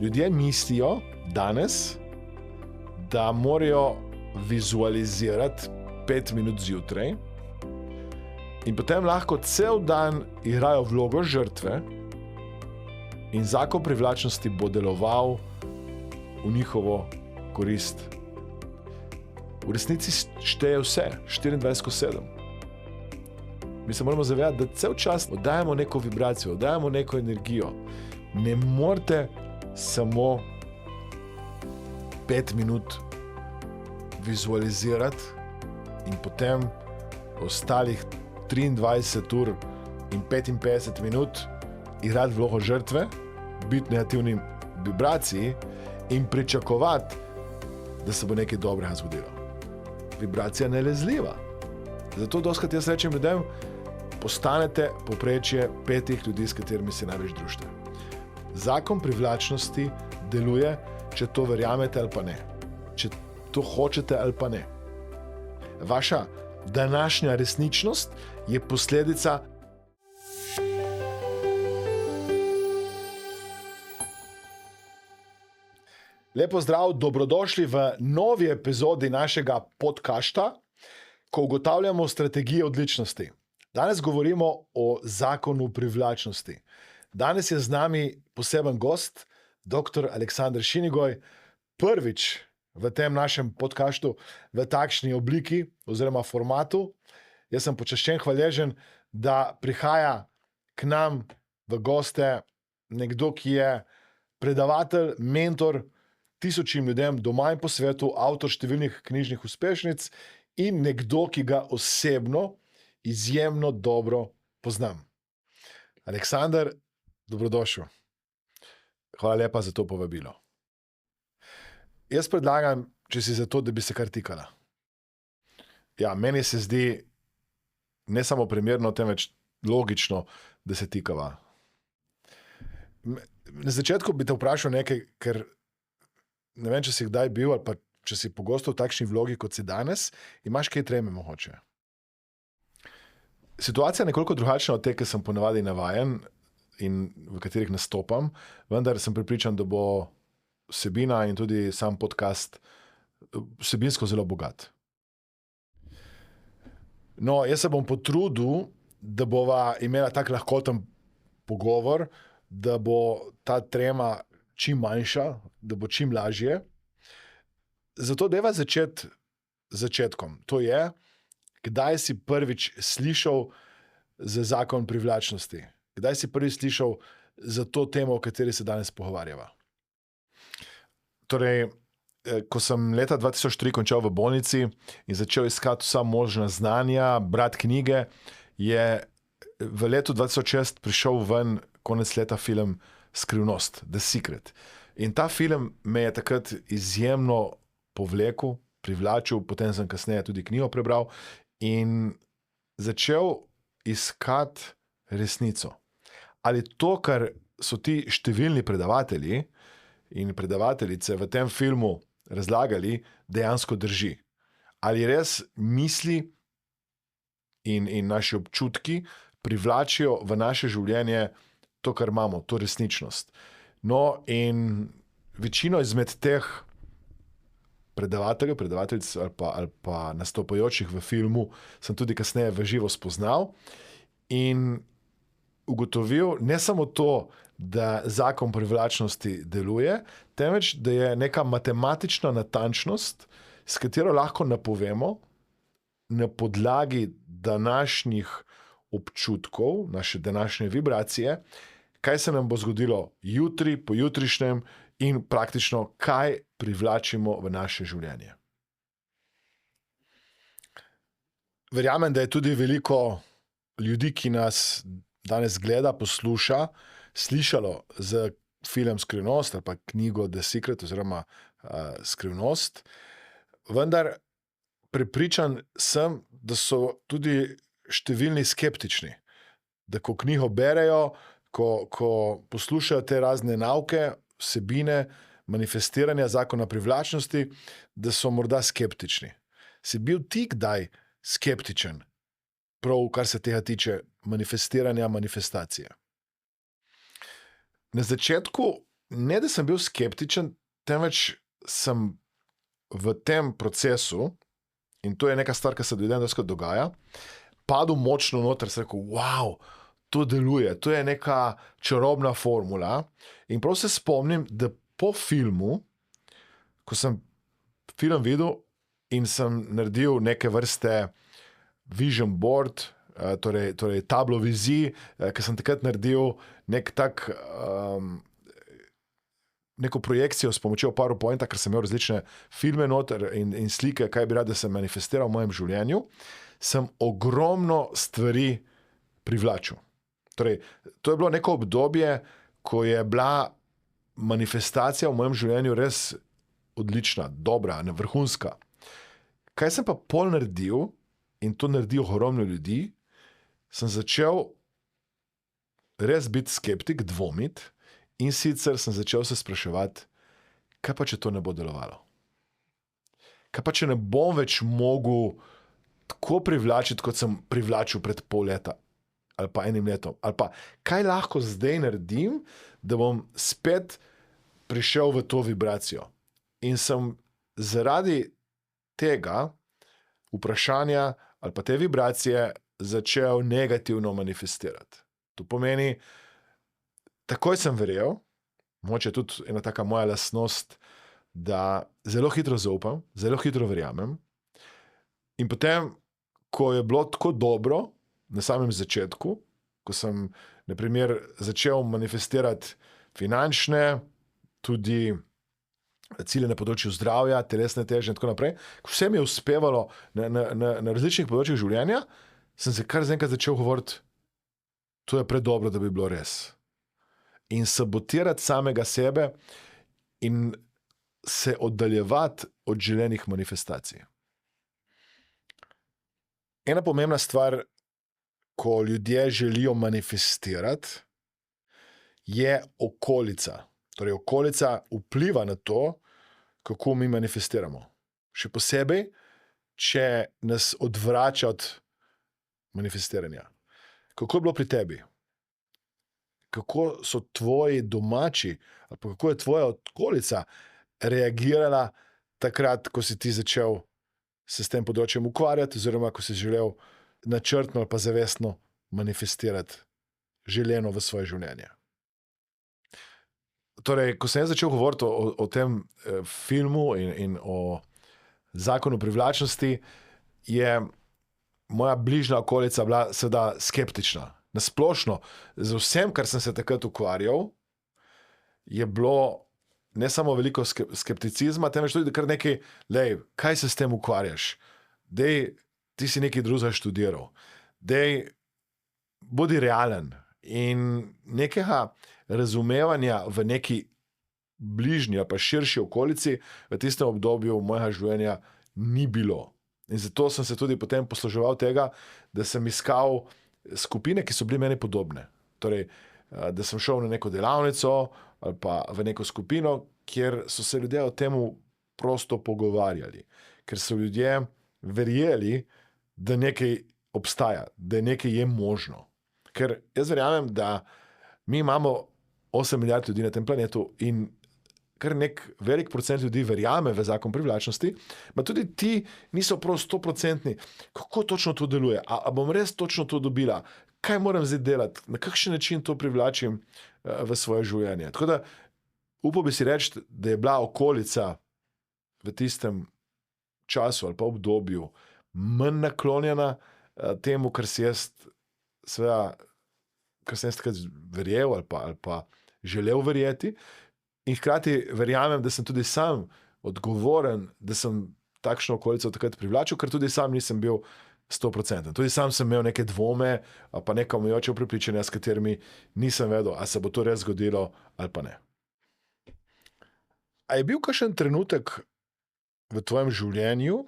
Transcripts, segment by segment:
Ljudje mislijo danes, da morajo vizualizirati 5 minut zjutraj in potem lahko cel dan igrajo vlogo žrtve in zakon privlačnosti bo deloval v njihovo korist. V resnici šteje vse, 24/7. Mi se moramo zavedati, da cel čas oddajamo neko vibracijo, oddajamo neko energijo. Ne morete samo 5 minut vizualizirati in potem ostalih 23 ur in 55 minut igrati vlogo žrtve, biti negativni vibraciji in pričakovati, da se bo nekaj dobrega zgodilo. Vibracija je nalezljiva. Zato dostikrat jaz rečem ljudem, postanete povprečje 5 ljudi, s katerimi se največ družite. Zakon privlačnosti deluje, če to verjamete ali pa ne. Če to hočete ali pa ne. Vaša današnja resničnost je posledica Lepo zdrav, dobrodošli v novi epizodi našega podcasta, ko ugotavljamo strategije odličnosti. Danes govorimo o zakonu privlačnosti. Danes je z nami poseben gost, dr. Aleksander Šinigoj, prvič v tem našem podcastu v takšni obliki oziroma formatu. Jaz sem počaščen, hvaležen, da prihaja k nam v goste nekdo, ki je predavatelj, mentor tisočim ljudem doma in po svetu, avtor številnih knjižnih uspešnic in nekdo, ki ga osebno izjemno dobro poznam. Aleksander, dobrodošel. Hvala lepa za to povabilo. Jaz predlagam, če si za to, da bi se kar tikala. Ja, meni se zdi ne samo primerno, temveč logično, da se tikava. Na začetku bi te vprašal nekaj, ker ne vem, če si kdaj bil ali pa če si pogosto v takšni vlogi, kot si danes, imaš kaj treme mogoče. Situacija je nekoliko drugačna od te, ki sem ponavadi navajen in v katerih nastopam, vendar sem prepričan, da bo vsebina in tudi sam podcast vsebinsko zelo bogat. No, jaz se bom potrudil, da bova imela tak lahkoten pogovor, da bo ta trema čim manjša, da bo čim lažje. Zato dajva začeti začetkom. To je, kdaj si prvič slišal za zakon privlačnosti? Kdaj si prvič slišal za to temo, o kateri se danes pogovarjava? Torej, ko sem leta 2003 končal v bolnici in začel iskati vsa možna znanja, brati knjige, je v letu 2006 prišel ven konec leta film Skrivnost, The Secret. In ta film me je takrat izjemno povlekel, privlačil, potem sem kasneje tudi knjigo prebral in začel iskati resnico. Ali to, kar so ti številni predavatelji in predavateljice v tem filmu razlagali, dejansko drži. Ali res misli in naši občutki privlačijo v naše življenje to, kar imamo, to resničnost. No, in večino izmed teh predavateljev, predavateljic ali pa nastopajočih v filmu sem tudi kasneje v živo spoznal in ugotovil ne samo to, da zakon privlačnosti deluje, temveč, da je neka matematična natančnost, s katero lahko napovemo na podlagi današnjih občutkov, naše današnje vibracije, kaj se nam bo zgodilo jutri, pojutrišnjem in praktično kaj privlačimo v naše življenje. Verjamem, da je tudi veliko ljudi, ki nas danes gleda, posluša, slišalo za film Skrivnost ali pa knjigo The Secret oziroma Skrivnost, vendar prepričan sem, da so tudi številni skeptični, da ko knjigo berejo, ko poslušajo te razne nauke, vsebine, manifestiranja zakona privlačnosti, da so morda skeptični. Si bil ti kdaj skeptičen, prav kar se tega tiče manifestiranja, manifestacije? Na začetku ne da sem bil skeptičen, temveč sem v tem procesu, in to je neka stvar, ki se ljudem doskrat dogaja, padel močno noter, sem rekel, wow, to deluje, to je neka čarobna formula. In prav se spomnim, da po filmu, ko sem film videl in sem naredil neke vrste vision board, torej tablo vizij, ki sem takrat naredil neko projekcijo s pomočjo PowerPointa, ker sem imel različne filme noter in slike, kaj bi rad, da se manifestira v mojem življenju, sem ogromno stvari privlačil. Torej, to je bilo neko obdobje, ko je bila manifestacija v mojem življenju res odlična, dobra, vrhunska. Kaj sem pa pol naredil, in to naredi ogromno ljudi, sem začel res biti skeptik, dvomiti, in sicer sem začel se spraševati, kaj pa, če to ne bo delovalo? Kaj pa, če ne bom več mogel tako privlačiti, kot sem privlačil pred pol leta ali pa enim letom? Ali pa, kaj lahko zdaj naredim, da bom spet prišel v to vibracijo? In sem zaradi tega vprašanja ali pa te vibracije začel negativno manifestirati. To pomeni, takoj sem verjel, mogoče tudi ena taka moja lastnost, da zelo hitro zaupam, zelo hitro verjamem. In potem, ko je bilo tako dobro, na samem začetku, ko sem, na primer, začel manifestirati finančne, tudi cilje na področju zdravja, telesne teže in tako naprej, ko vse mi je uspevalo na različnih področjih življenja, sem se kar enkrat začel govoriti, to je predobro, da bi bilo res. In sabotirati samega sebe in se oddaljevati od želenih manifestacij. Ena pomembna stvar, ko ljudje želijo manifestirati, je okolica. Torej, okolica vpliva na to, kako mi manifestiramo. Še posebej, če nas odvrača od manifestiranja. Kako je bilo pri tebi? Kako so tvoji domači, ali pa kako je tvoja okolica reagirala takrat, ko si ti začel se s tem področjem ukvarjati, oziroma ko si želel načrtno ali pa zavestno manifestirati želeno v svoje življenje. Torej, ko sem jaz začel govoriti o tem filmu in o zakonu privlačnosti, je moja bližnja okolica bila seveda skeptična. Nasplošno, z vsem, kar sem se takrat ukvarjal, je bilo ne samo veliko skepticizma, temveč tudi kar nekaj, kaj se s tem ukvarjaš? Ti si nekaj drugega študiral. Bodi realen. In nekega razumevanja v neki bližnji pa širši okolici v tistem obdobju mojega življenja ni bilo. In zato sem se tudi potem posluževal tega, da sem iskal skupine, ki so bili meni podobne. Torej, da sem šel na neko delavnico ali pa v neko skupino, kjer so se ljudje o tem prosto pogovarjali. Ker so ljudje verjeli, da nekaj obstaja, da nekaj je možno. Ker jaz verjamem, da mi imamo 8 milijard ljudi na tem planetu in kar nek velik procent ljudi verjame v zakon privlačnosti, pa tudi ti niso prav 100%, kako točno to deluje, a bom res točno to dobila, kaj moram zdaj delati, na kakšen način to privlačim v svoje življenje. Tako da upal bi si reči, da je bila okolica v tistem času ali pa obdobju manj naklonjena temu, kar si jaz takrat verjel ali pa želel verjeti. In hkrati verjamem, da sem tudi sam odgovoren, da sem takšno okolico takrat privlačil, ker tudi sam nisem bil 100%. Tudi sam sem imel neke dvome, pa neka omejujoča prepričanja, s katerimi nisem vedel, a se bo to res zgodilo ali pa ne. A je bil kakšen trenutek v tvojem življenju,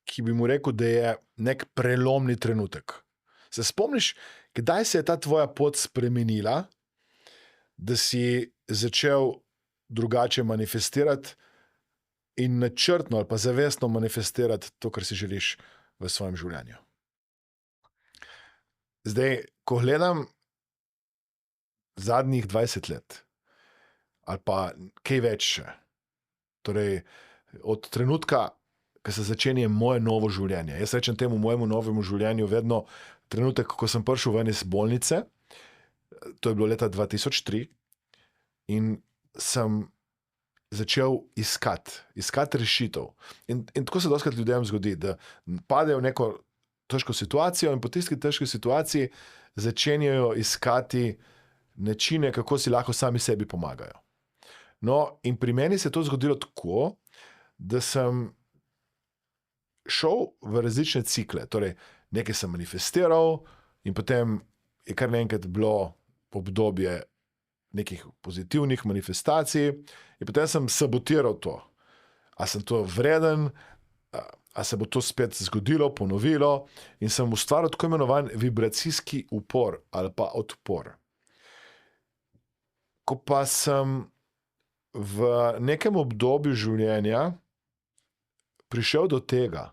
ki bi mu rekel, da je nek prelomni trenutek? Se spomniš, kdaj se je ta tvoja pot spremenila, da si začel drugače manifestirati in načrtno ali pa zavestno manifestirati to, kar si želiš v svojem življenju? Zdaj, ko gledam zadnjih 20 let, ali pa kaj več še. Torej, od trenutka, ko se začenja moje novo življenje. Jaz rečem temu mojemu novemu življenju vedno trenutek, ko sem prišel ven iz bolnice, to je bilo leta 2003, in sem začel iskati rešitev. In tako se dostikrat ljudem zgodi, da padejo v neko težko situacijo in po tisti težki situaciji začenjajo iskati načine, kako si lahko sami sebi pomagajo. No, in pri meni se je to zgodilo tako, da sem šel v različne cikle. Torej, nekaj sem manifestiral in potem je kar naenkrat bilo obdobje nekih pozitivnih manifestacij in potem sem sabotiral to. A sem to vreden, a se bo to spet zgodilo, ponovilo, in sem ustvaril tako imenovan vibracijski upor ali pa odpor. Ko pa sem v nekem obdobju življenja prišel do tega,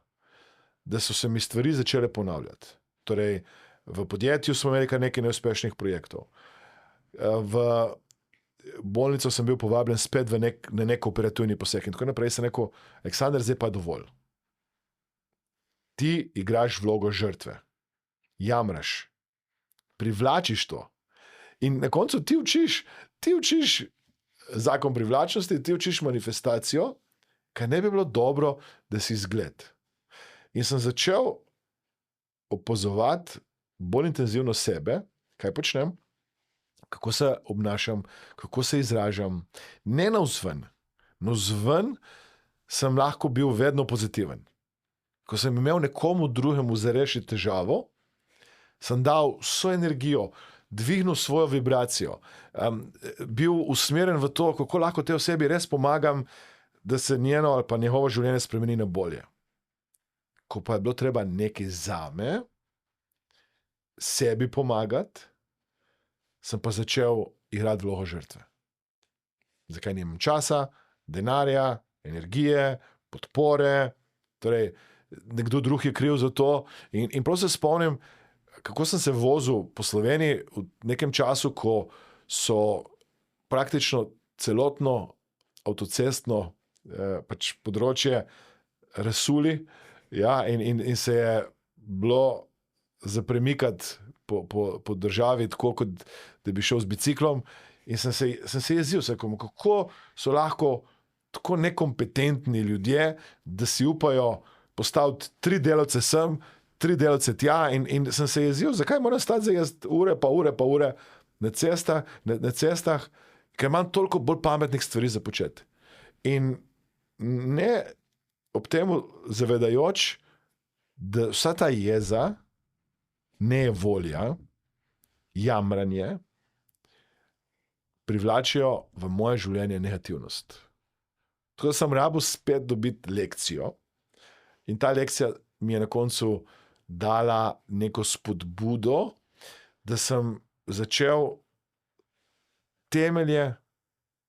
da so se mi stvari začele ponavljati. Torej, v podjetju smo imeli kar nekaj neuspešnih projektov. V bolnico sem bil povabljen spet na nek operativni poseg in tako naprej. Sem rekel, Aleksander, zdaj pa dovolj. Ti igraš vlogo žrtve. Jamraš. Privlačiš to. In na koncu ti učiš zakon privlačnosti, ti učiš manifestacijo, kaj ne bi bilo dobro, da si zgled. In sem začel opazovati bolj intenzivno sebe, kaj počnem, kako se obnašam, kako se izražam. Ne navzven. Navzven sem lahko bil vedno pozitiven. Ko sem imel nekomu drugemu za rešiti težavo, sem dal vso energijo, dvignil svojo vibracijo, bil usmerjen v to, kako lahko tej osebi res pomagam, da se njeno ali pa njegovo življenje spremeni na bolje. Ko pa je bilo treba nekaj zame, sebi pomagati, sem pa začel igrati vlogo žrtve. Zakaj nimam časa, denarja, energije, podpore, torej nekdo drug je kriv za to. In prav se spomnim, kako sem se vozil po Sloveniji v nekem času, ko so praktično celotno avtocestno področje razsuli, ja, in se je bilo zapremikati po državi, tako kot da bi šel z biciklom, in sem se jezil, kako so lahko tako nekompetentni ljudje, da si upajo postaviti 3 delavce sem, 3 delavce tja, in sem se jezil, zakaj moram stati za ure pa ure na cestah, ker imam toliko bolj pametnih stvari za početi. In ne ob temu zavedajoč, da vsa ta jeza, nevolja, jamranje privlačijo v moje življenje negativnost. Tako da sem rabil spet dobiti lekcijo in ta lekcija mi je na koncu dala neko spodbudo, da sem začel temelje,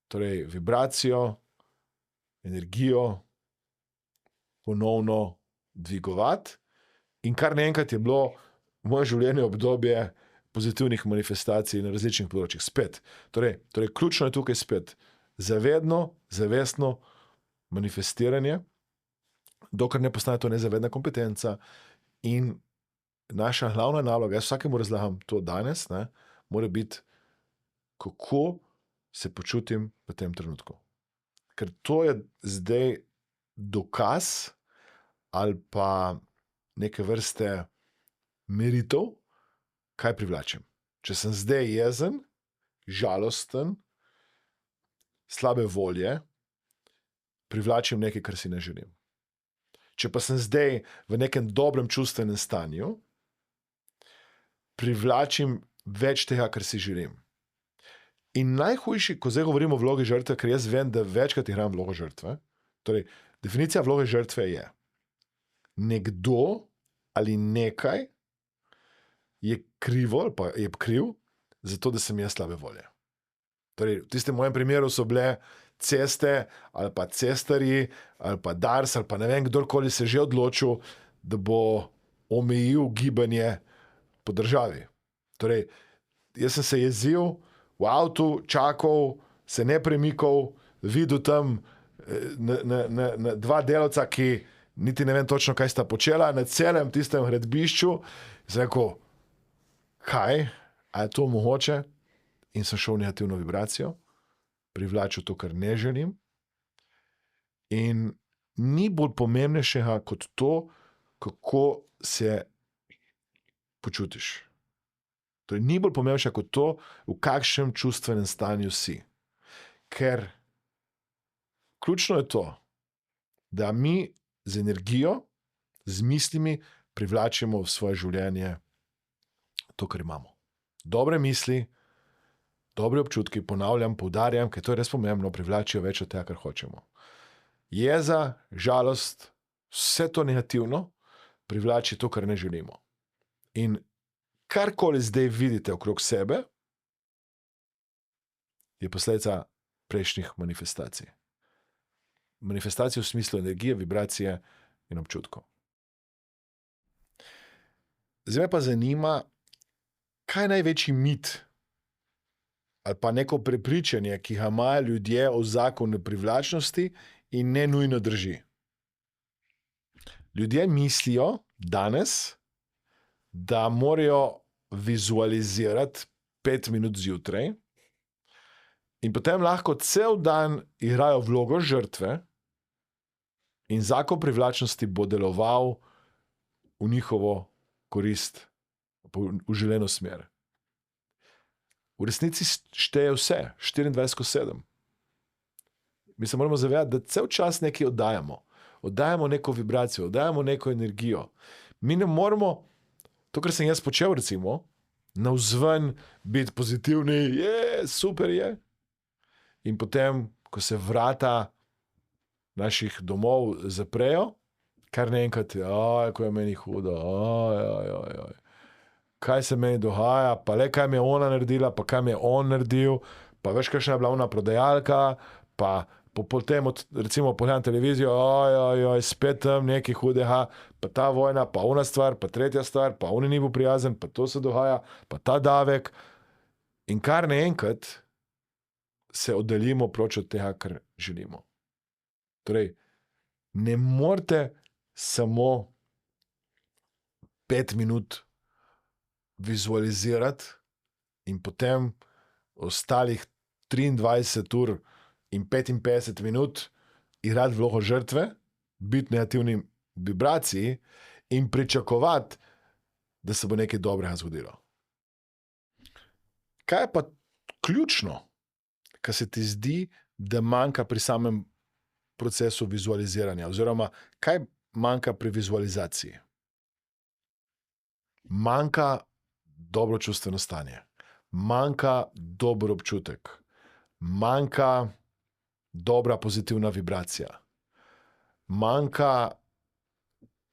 torej vibracijo, energijo ponovno dvigovati, in kar naenkrat je bilo moje življenje obdobje pozitivnih manifestacij na različnih področjih. Spet. Torej, ključno je tukaj spet zavedno, zavestno manifestiranje, dokler ne postane to nezavedna kompetenca. In naša glavna naloga, jaz vsakemu razlagam to danes, mora biti, kako se počutim v tem trenutku. Ker to je zdaj dokaz ali pa neke vrste meritev, kaj privlačim. Če sem zdaj jezen, žalosten, slabe volje, privlačim nekaj, kar si ne želim. Če pa sem zdaj v nekem dobrem čustvenem stanju, privlačim več tega, kar si želim. In najhujši, ko zdaj govorimo o vlogi žrtve, ker jaz vem, da večkrat igram vlogo žrtve, torej definicija vloge žrtve je: nekdo ali nekaj je krivo ali pa je kriv zato, da sem jaz slabe volje. Torej, v tistem mojem primeru so bile ceste ali pa cestarji ali pa Dars ali pa ne vem, kdorkoli se že odločil, da bo omejil gibanje po državi. Torej, jaz sem se jezil v avtu, čakal, se ne premikal, videl tam na dva delavca, ki niti ne vem točno, kaj sta počela, na celem tistem gradbišču, sem rekel, kaj, a je to mogoče? In sem šel v negativno vibracijo, privlačil to, kar ne želim. In ni bolj pomembnejšega kot to, kako se počutiš. Torej, ni bolj pomembnejšega kot to, v kakšnem čustvenem stanju si. Ker ključno je to, da mi z energijo, z mislimi privlačimo v svoje življenje to, kar imamo. Dobre misli, dobre občutki, ponavljam, poudarjam, ker to je res pomembno, privlačijo več od tega, kar hočemo. Jeza, žalost, vse to negativno privlači to, kar ne želimo. In karkoli zdaj vidite okrog sebe, je posledica prejšnjih manifestacij. Manifestacije v smislu energije, vibracije in občutkov. Zdaj me pa zanima, kaj je največji mit ali pa neko prepričanje, ki ga imajo ljudje o zakonu privlačnosti in ne nujno drži. Ljudje mislijo danes, da morajo vizualizirati 5 minut zjutraj in potem lahko cel dan igrajo vlogo žrtve in zakon privlačnosti bo deloval v njihovo korist, v želeno smer. V resnici šteje vse, 24/7. Mi se moramo zavedati, da cel čas nekaj oddajamo. Oddajamo neko vibracijo, oddajamo neko energijo. Mi ne moramo, to, kar sem jaz počel, recimo, navzven biti pozitivni, super je. In potem, ko se vrata naših domov zaprejo, kar naenkrat, ko je meni hudo, kaj se meni dogaja, pa le kaj mi je ona naredila, pa kaj mi je on naredil, pa veš, kakšna je bila ona prodajalka, pa potem, recimo, pogledam televizijo, spet tam nekaj hudega, pa ta vojna, pa ona stvar, pa tretja stvar, pa on ni bil prijazen, pa to se dogaja, pa ta davek. In kar naenkrat se oddaljimo proč od tega, kar želimo. Torej, ne morete samo 5 minut vizualizirati in potem ostalih 23 ur in 55 minut igrati vlogo žrtve, biti negativni vibraciji in pričakovati, da se bo nekaj dobrega zgodilo. Kaj je pa ključno, kar se ti zdi, da manjka pri samem procesu vizualiziranja, oziroma kaj manjka pri vizualizaciji? Manjka dobro čustveno stanje, manjka dober občutek, manjka dobra pozitivna vibracija, manjka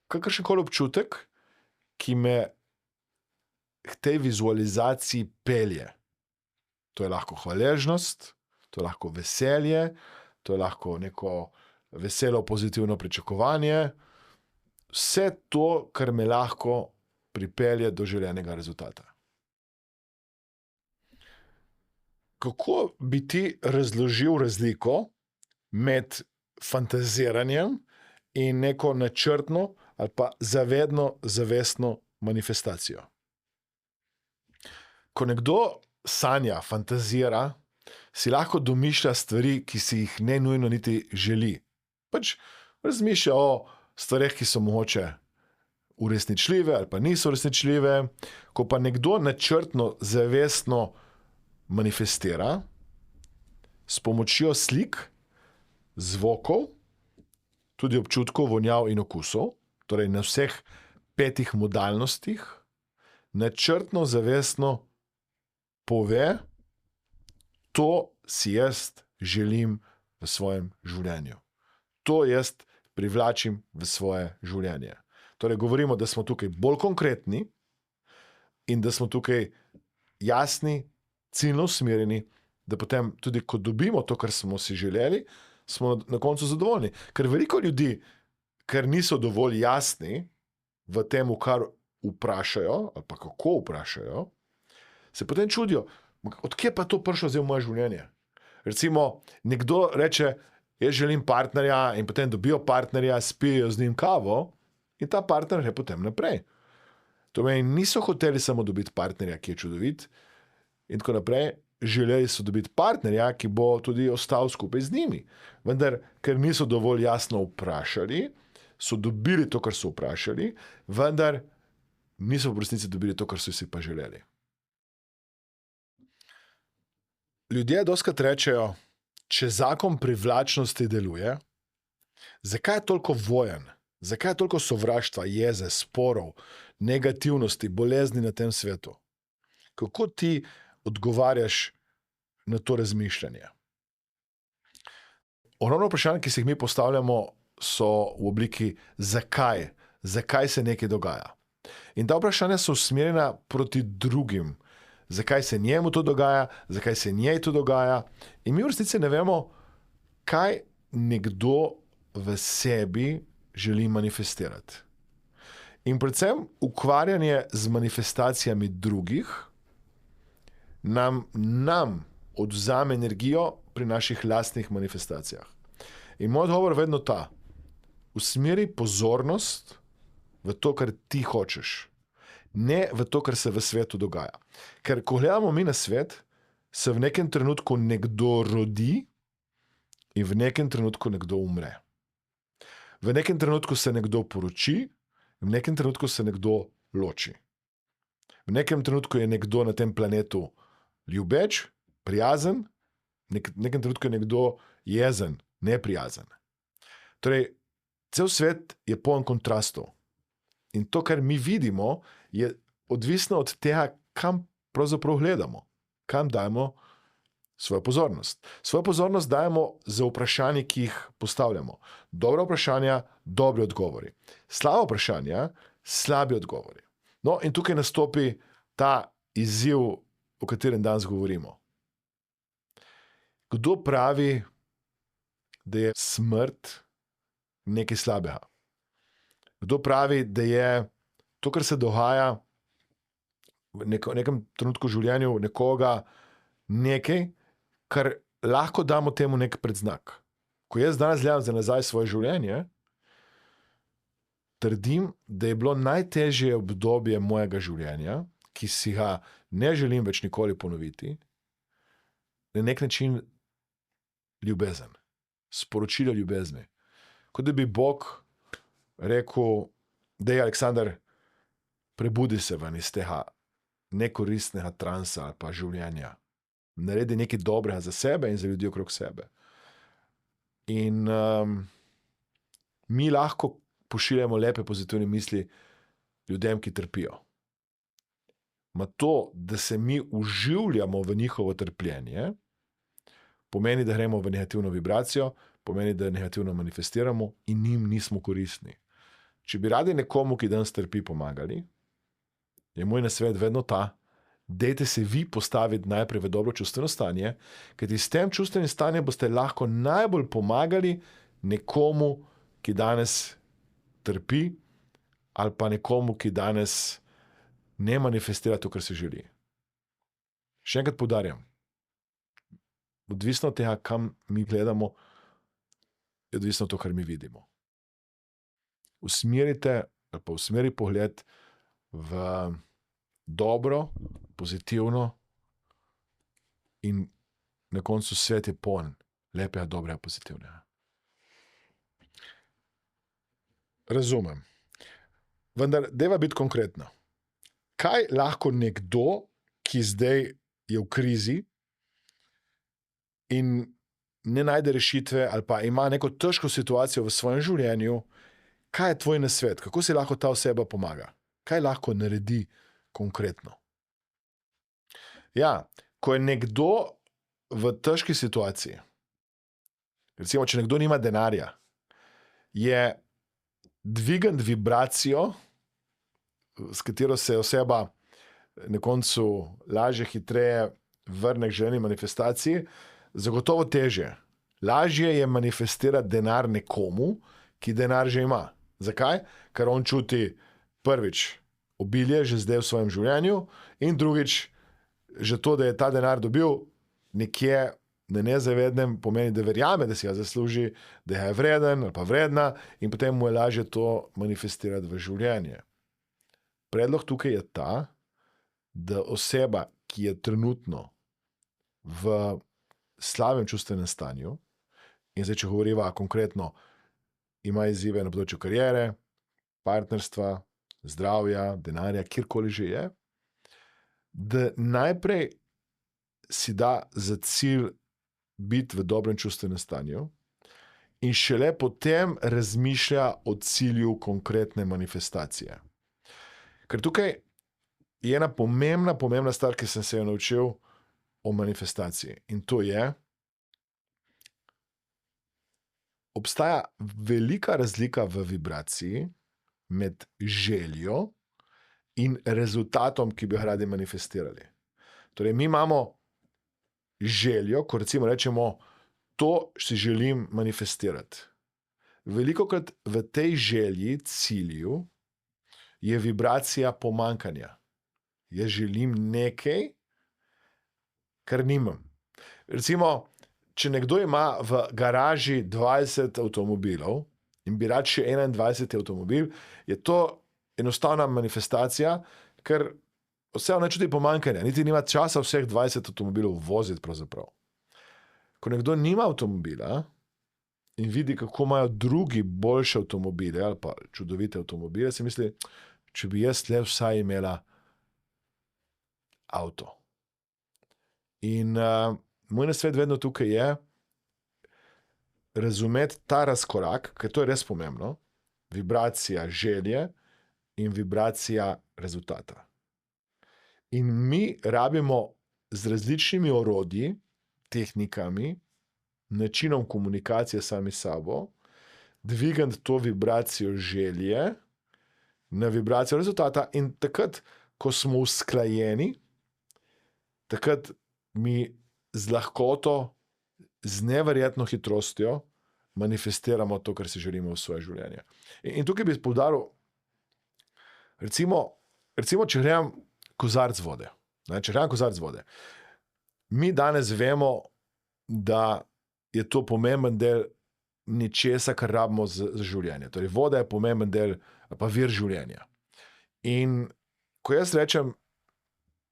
kakršenkoli občutek, ki me k tej vizualizaciji pelje. To je lahko hvaležnost, to je lahko veselje, to je lahko neko veselo pozitivno pričakovanje. Vse to, kar me lahko pripelje do želenega rezultata. Kako bi ti razložil razliko med fantaziranjem in neko načrtno ali pa zavedno, zavestno manifestacijo? Ko nekdo sanja, fantazira, si lahko domišlja stvari, ki si jih ne nujno niti želi. Pač razmišlja o stvareh, ki so mogoče uresničljive ali pa niso uresničljive. Ko pa nekdo načrtno, zavestno manifestira s pomočjo slik, zvokov, tudi občutkov, vonjav in okusov, torej na vseh 5 modalnostih, načrtno, zavestno pove, to si jaz želim v svojem življenju. To jaz privlačim v svoje življenje. Torej, govorimo, da smo tukaj bolj konkretni in da smo tukaj jasni, ciljno usmerjeni, da potem tudi, ko dobimo to, kar smo si želeli, smo na koncu zadovoljni. Ker veliko ljudi, ker niso dovolj jasni v tem, kar vprašajo, ali pa kako vprašajo, se potem čudijo, odkje pa to prišlo zdaj v moje življenje? Recimo, nekdo reče, jaz želim partnerja in potem dobijo partnerja, spijo z njim kavo in ta partner gre potem naprej. To meni niso hoteli samo dobiti partnerja, ki je čudovit in tako naprej, želeli so dobiti partnerja, ki bo tudi ostal skupaj z njimi. Vendar, ker niso dovolj jasno vprašali, so dobili to, kar so vprašali, vendar niso v resnici dobili to, kar so si pa želeli. Ljudje dostikrat rečejo, če zakon privlačnosti deluje, zakaj je toliko vojen, zakaj je toliko sovraštva, jeze, sporov, negativnosti, bolezni na tem svetu? Kako ti odgovarjaš na to razmišljanje? Ogromno vprašanje, ki si jih mi postavljamo, so v obliki zakaj? Zakaj se nekaj dogaja? In ta vprašanja so usmerjena proti drugim. Zakaj se njemu to dogaja, zakaj se njej to dogaja. In mi v resnici ne vemo, kaj nekdo v sebi želi manifestirati. In predvsem ukvarjanje z manifestacijami drugih nam odvzame energijo pri naših lastnih manifestacijah. In moj odgovor je vedno ta: usmeri pozornost v to, kar ti hočeš, ne v to, kar se v svetu dogaja. Ker ko gledamo mi na svet, se v nekem trenutku nekdo rodi in v nekem trenutku nekdo umre. V nekem trenutku se nekdo poroči, v nekem trenutku se nekdo loči. V nekem trenutku je nekdo na tem planetu ljubeč, prijazen, v nekem trenutku je nekdo jezen, neprijazen. Torej, cel svet je poln kontrastov. In to, kar mi vidimo, je odvisno od tega, kam pravzaprav gledamo, kam dajemo svojo pozornost. Svojo pozornost dajemo za vprašanje, ki jih postavljamo. Dobra vprašanja, dobri odgovori. Slaba vprašanja, slabi odgovori. No, in tukaj nastopi ta izziv, o katerem danes govorimo. Kdo pravi, da je smrt nekaj slabega? Kdo pravi, da je to, kar se dogaja v nekem trenutku v življenju nekoga, nekaj, kar lahko damo temu nek predznak? Ko jaz danes gledam za nazaj svoje življenje, trdim, da je bilo najtežje obdobje mojega življenja, ki si ga ne želim več nikoli ponoviti, na nek način ljubezen, sporočilo ljubezni. Kot da bi Bog rekel, dej, Aleksandar, prebudi se ven iz tega nekoristnega transa ali pa življenja. Naredi nekaj dobrega za sebe in za ljudi okrog sebe. In mi lahko pošiljamo lepe, pozitivne misli ljudem, ki trpijo. Ma to, da se mi uživljamo v njihovo trpljenje, pomeni, da gremo v negativno vibracijo, pomeni, da negativno manifestiramo in njim nismo koristni. Če bi radi nekomu, ki danes trpi, pomagali, je moj nasvet vedno ta: dajte se vi postaviti najprej v dobro čustveno stanje, kajti s tem čustvenim stanjem boste lahko najbolj pomagali nekomu, ki danes trpi, ali pa nekomu, ki danes ne manifestira to, kar se želi. Še enkrat poudarjam, odvisno od tega, kam mi gledamo, je odvisno od to, kar mi vidimo. Usmerite ali pa usmeri pogled v dobro, pozitivno in na koncu svet je poln lepega, dobrega, pozitivnega. Razumem. Vendar deva biti konkretna. Kaj lahko nekdo, ki zdaj je v krizi in ne najde rešitve ali pa ima neko težko situacijo v svojem življenju, kaj je tvoj nasvet? Kako si lahko ta oseba pomaga? Kaj lahko naredi konkretno? Ja, ko je nekdo v težki situaciji, recimo, če nekdo nima denarja, je dvigant vibracijo, s katero se oseba na koncu lažje, hitreje vrne k željeni manifestaciji, zagotovo težje. Lažje je manifestirati denar nekomu, ki denar že ima. Zakaj? Ker on čuti prvič obilje že zdaj v svojem življenju in drugič že to, da je ta denar dobil nekje na nezavednem pomeni, da verjame, da si ga zasluži, da je vreden ali pa vredna in potem mu je lažje to manifestirati v življenje. Predlog tukaj je ta, da oseba, ki je trenutno v slabem čustvenem stanju, in zdaj, če govoriva konkretno, ima izzive na področju kariere, partnerstva, zdravja, denarja, kjerkoli že je, da najprej si da za cilj biti v dobrem čustvenem stanju in šele potem razmišlja o cilju konkretne manifestacije. Ker tukaj je ena pomembna stvar, ki sem se jo naučil o manifestaciji. In to je, obstaja velika razlika v vibraciji med željo in rezultatom, ki bi ga radi manifestirali. Torej, mi imamo željo, ko recimo rečemo, to si želim manifestirati. Velikokrat v tej želji, cilju, je vibracija pomanjkanja. Jaz želim nekaj, kar nimam. Recimo, če nekdo ima v garaži 20 avtomobilov in bi rad še 21 avtomobil, je to enostavna manifestacija, ker vse ne čuti pomanjkanja, niti nima časa vseh 20 avtomobilov voziti pravzaprav. Ko nekdo nima avtomobila in vidi, kako imajo drugi boljše avtomobile ali pa čudovite avtomobile, si misli, če bi jaz le vsaj imela avto. In moj nasvet vedno tukaj je razumeti ta razkorak, ker to je res pomembno, vibracija želje in vibracija rezultata. In mi rabimo z različnimi orodji, tehnikami, načinom komunikacije sami s sabo, dvigati to vibracijo želje na vibracijo rezultata in takrat, ko smo usklajeni, takrat mi z lahkoto, z neverjetno hitrostjo manifestiramo to, kar si želimo v svoje življenje. In tukaj bi poudaril, recimo, če grem kozarec vode. Če grem kozarec vode. Mi danes vemo, da je to pomemben del ničesa, kar rabimo za življenje. Torej, voda je pomemben del, pa vir življenja. In ko jaz rečem,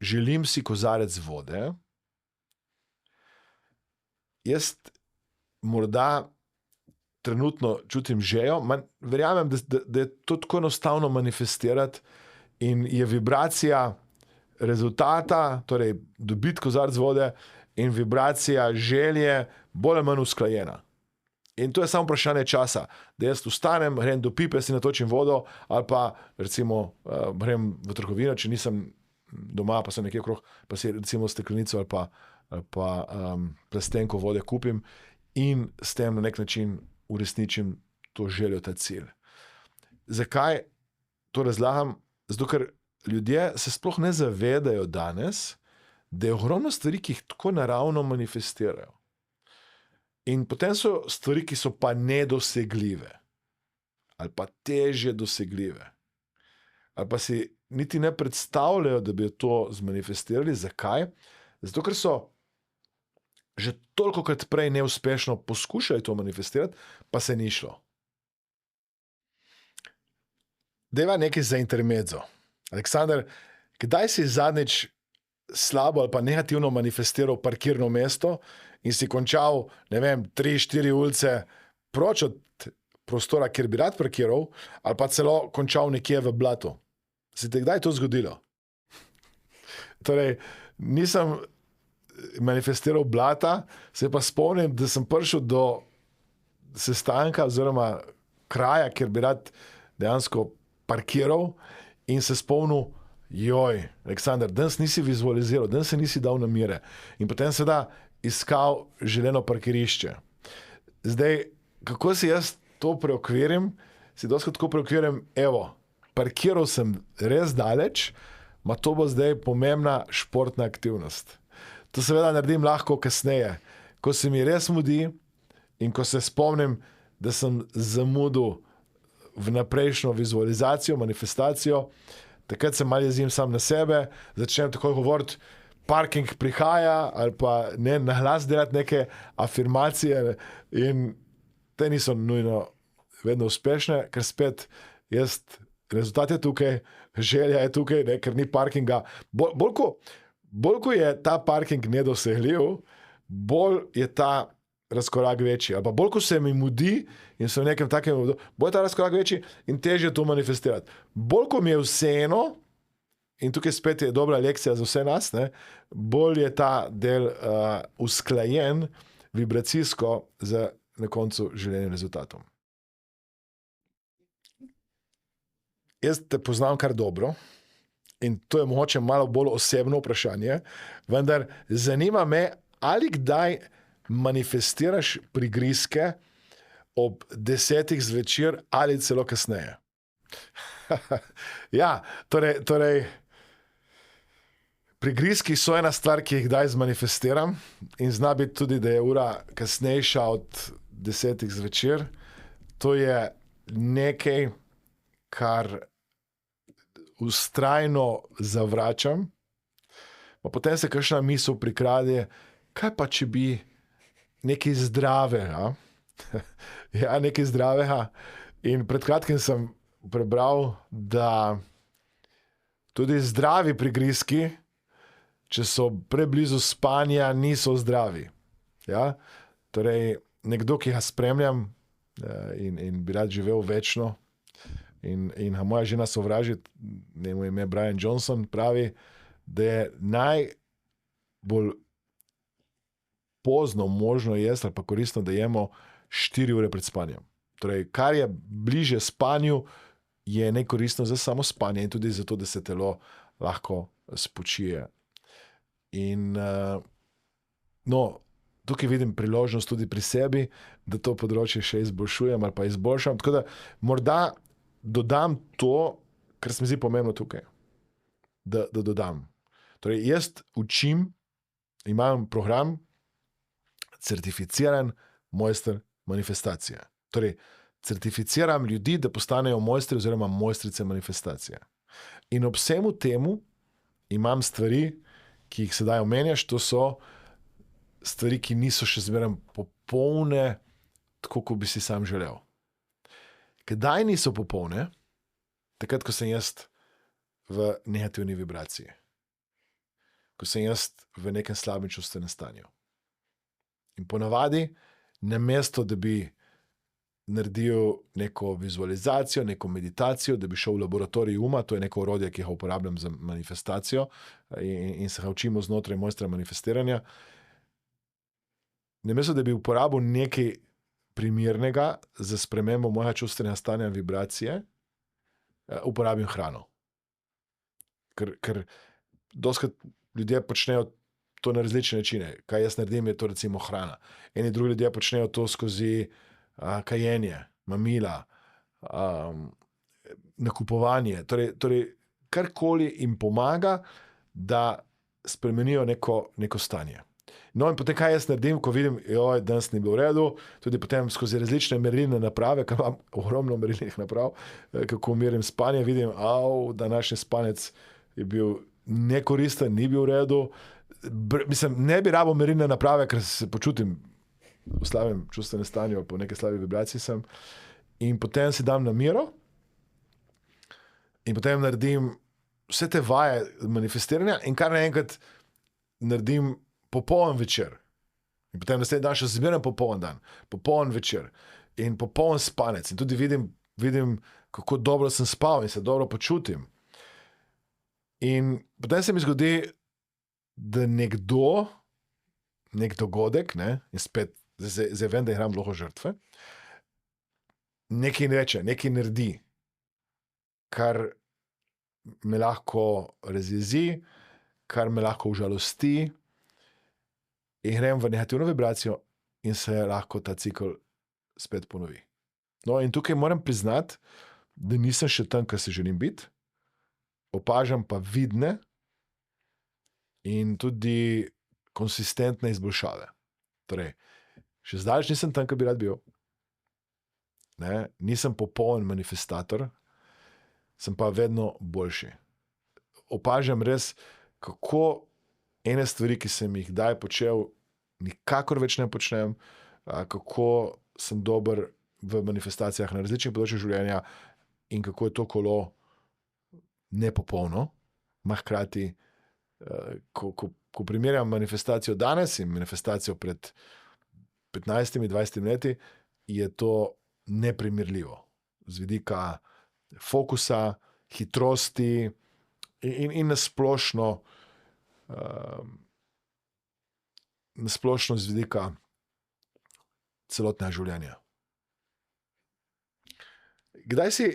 želim si kozarec vode, jaz morda trenutno čutim željo, verjamem, da je to tako enostavno manifestirati in je vibracija rezultata, torej dobiti kozarec vode in vibracija želje bolj ali manj usklajena. In to je samo vprašanje časa, da jaz vstanem, grem do pipe, si natočim vodo ali pa recimo grem v trgovino, če nisem doma, pa sem nekje okrog, pa si recimo steklenico ali pa plastenko vode kupim in s tem na nek način uresničim to željo, ta cilj. Zakaj to razlagam? Zato, ker ljudje se sploh ne zavedajo danes, da je ogromno stvari, ki jih tako naravno manifestirajo. In potem so stvari, ki so pa nedosegljive ali pa težje dosegljive. Ali pa si niti ne predstavljajo, da bi to zmanifestirali. Zakaj? Zato, ker so že tolikokrat prej neuspešno poskušali to manifestirati, pa se ni šlo. Deva nekaj za intermezzo. Aleksandar, kdaj si zadnjič slabo ali pa negativno manifestiral parkirno mesto in si končal, 3-4 ulice proč od prostora, kjer bi rad parkiral, ali pa celo končal nekje v blatu? Se te kdaj to zgodilo? Torej, nisem manifestiral blata, se pa spomnim, da sem prišel do sestanka oziroma kraja, kjer bi rad dejansko parkiral in se spomnil, Aleksandar, danes nisi vizualiziral, danes se nisi dal namere. In potem seveda iskal želeno parkirišče. Zdaj, kako si jaz to preokvirim? Si dosti tako preokvirim, parkiral sem res daleč, to bo zdaj pomembna športna aktivnost. To seveda naredim lahko kasneje, ko se mi res mudi in ko se spomnim, da sem zamudil v naprejšnjo vizualizacijo, manifestacijo, takrat se malo jezim sam na sebe, začnem takoj govoriti, parking prihaja, ali pa ne, na glas delati neke afirmacije, in te niso nujno vedno uspešne, ker spet rezultat je tukaj, želja je tukaj, ne, ker ni parkinga. Bolj ko je ta parking nedosegljiv, bolj je ta razkorak večji. Ali pa bolj ko se mi mudi in so v nekem takem obdobju, bolj je ta razkorak večji in težje to manifestirati. Bolj ko mi je vseeno, in tukaj spet je dobra lekcija za vse nas, ne, bolj je ta del usklajen vibracijsko z na koncu želenim rezultatom. Jaz te poznam kar dobro in to je mogoče malo bolj osebno vprašanje, vendar zanima me, ali kdaj manifestiraš prigrizke ob 10 zvečer ali celo kasneje. Ja, torej prigrizki so ena stvar, ki jih kdaj zmanifestiram, in zna biti tudi, da je ura kasnejša od 10 zvečer. To je nekaj, kar vztrajno zavračam, pa potem se kakšna misel prikrade, kaj pa če bi nekaj zdravega. Ja, nekaj zdravega. In pred kratkim sem prebral, da tudi zdravi prigrizki, če so preblizu spanja, niso zdravi. Ja? Torej, nekdo, ki ga spremljam in bi rad živel večno, in ga moja žena sovraži, njemu ime Brian Johnson, pravi, da je najbolj pozno možno jesti ali pa koristno, da jemo 4 ure pred spanjem. Torej, kar je bliže spanju, je nekoristno za samo spanje in tudi zato, da se telo lahko spočije. In tukaj vidim priložnost tudi pri sebi, da to področje še izboljšujem ali pa izboljšam. Tako da morda dodam to, kar se mi zdi pomembno tukaj, da dodam. Torej, jaz učim, imam program certificiran mojster manifestacije. Torej, certificiram ljudi, da postanejo mojstri oziroma mojstrice manifestacije. In ob vsemu temu imam stvari, ki jih sedaj omenjaš, to so stvari, ki niso še zmeraj popolne, tako kot bi si sam želel. Kdaj niso popolne? Takrat, ko sem jaz v negativni vibraciji. Ko sem jaz v nekem slabem čustvenem stanju. In ponavadi, namesto da bi naredil neko vizualizacijo, neko meditacijo, da bi šel v laboratorij uma, to je neko orodje, ki ga uporabljam za manifestacijo in se ga učimo znotraj mojstra manifestiranja. Namesto da bi uporabil nekaj primernega za spremembo mojega čustvenega stanja in vibracije, uporabim hrano. Ker dostikrat ljudje počnejo to na različne načine. Kaj jaz naredim, je to recimo hrana. Eni drugi ljudje počnejo to skozi kajenje, mamila, nakupovanje. Torej, karkoli jim pomaga, da spremenijo neko stanje. No, in potem, kaj jaz naredim, ko vidim, danes ni bilo v redu, tudi potem skozi različne merilne naprave, ker imam ogromno merilnih naprav, kako merim spanje, vidim, današnji spanec je bil nekoristen, ni bil v redu. Mislim, ne bi rabo merilne naprave, ker se počutim v slabem čustvenem stanju ali po neke slabi vibraciji sem. In potem si dam na miro in potem naredim vse te vaje manifestiranja in kar naenkrat naredim popoln večer. In potem naslednji dan še zmeraj popoln dan, popoln večer in popoln spanec. In tudi vidim, kako dobro sem spal in se dobro počutim. In potem se mi zgodi, da nek dogodek, ne, in spet, zdaj vem, da igram vlogo žrtve, nekaj reče, nekaj naredi, kar me lahko razjezi, kar me lahko užalosti, in grem v negativno vibracijo in se lahko ta cikl spet ponovi. No, in tukaj moram priznati, da nisem še tam, kar se želim biti, opažam pa vidne in tudi konsistentne izboljšave. Torej, še zdaleč nisem tam, kar bi rad bil. Ne? Nisem popoln manifestator, sem pa vedno boljši. Opažam res, kako ene stvari, ki sem jih kdaj počel, nikakor več ne počnem, kako sem dober v manifestacijah na različnih področjih življenja in kako je to kolo nepopolno. Hkrati, ko primerjam manifestacijo danes in manifestacijo pred 15-20 leti, je to neprimerljivo. Z vidika fokusa, hitrosti in nasplošno z vidika celotnega življenja. Kdaj si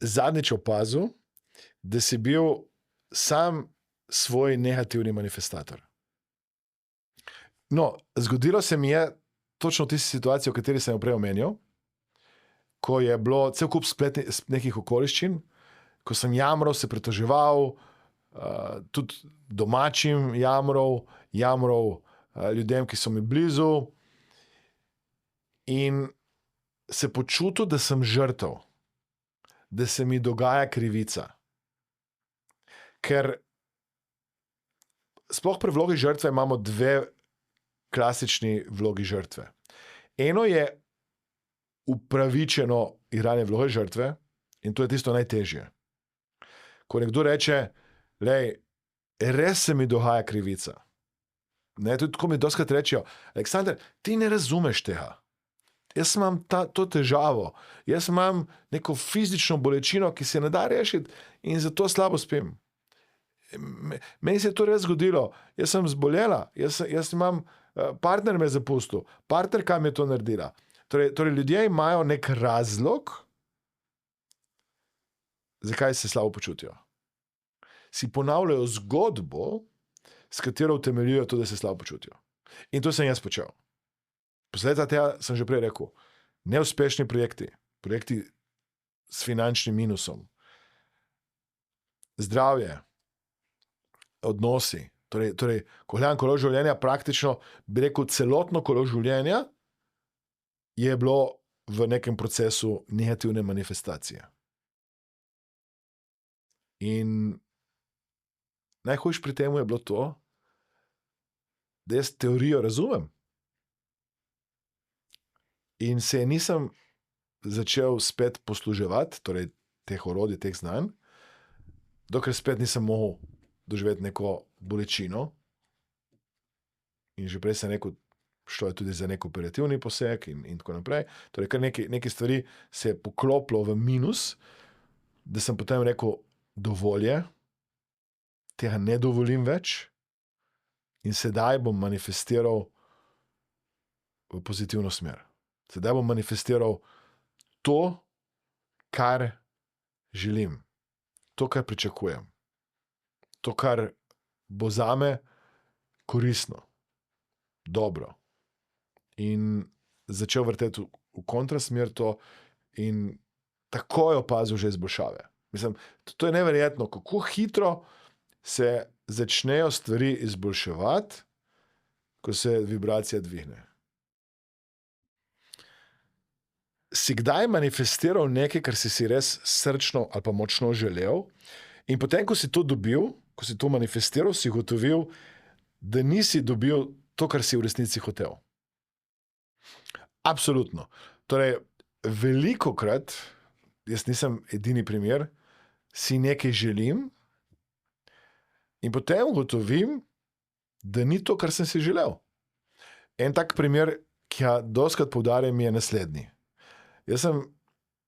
zadnjič opazil, da si bil sam svoj negativni manifestator? No, zgodilo se mi je točno v tisti situaciji, o kateri sem jo prej omenil, ko je bilo cel kup nekih okoliščin, ko sem jamral, se pritoževal, tudi domačim jamral ljudem, ki so mi blizu, in se počutil, da sem žrtev, da se mi dogaja krivica. Ker sploh pri vlogi žrtve imamo dve klasični vlogi žrtve. Eno je upravičeno igranje vloge žrtve in to je tisto najtežje. Ko nekdo reče, lej, res se mi dogaja krivica. Ne, tudi tako mi dostikrat rečejo, Aleksander, ti ne razumeš tega. Jaz imam to težavo, jaz imam neko fizično bolečino, ki se ne da rešiti in zato slabo spim. Meni se je to res zgodilo, jaz sem zbolela, jaz imam, partner me je zapustil, partnerka mi je to naredila. Torej ljudje imajo nek razlog, zakaj se slabo počutijo. Si ponavljajo zgodbo, s katero utemeljujejo to, da se slabo počutijo. In to sem jaz počel. Posledica tega sem že prej rekel, neuspešni projekti s finančnim minusom, zdravje, odnosi, torej ko gledam kolo življenja, praktično bi rekel, celotno kolo življenja je bilo v nekem procesu negativne manifestacije. In najhujše pri tem je bilo to, da jaz teorijo razumem. In se nisem začel spet posluževati, torej teh orodij, teh znanj, dokler spet nisem mogel doživeti neko bolečino. In že prej sem rekel, šlo je tudi za nek operativni poseg in tako naprej. Torej, kar nekaj stvari se je poklopilo v minus, da sem potem rekel, dovolj je, tega ne dovolim več in sedaj bom manifestiral v pozitivno smer. Sedaj bom manifestiral to, kar želim, to, kar pričakujem, to, kar bo zame koristno, dobro. In začel vrteti v kontrasmer to in takoj opazil že izboljšave. Mislim, to je neverjetno, kako hitro se začnejo stvari izboljševati, ko se vibracija dvigne. Si kdaj manifestiral nekaj, kar si res srčno ali pa močno želel, in potem, ko si to dobil, ko si to manifestiral, si ugotovil, da nisi dobil to, kar si v resnici hotel? Absolutno. Torej, velikokrat, jaz nisem edini primer, si nekaj želim in potem ugotovim, da ni to, kar sem si želel. En tak primer, ki ga dostikrat poudarjam, je naslednji. Jaz sem,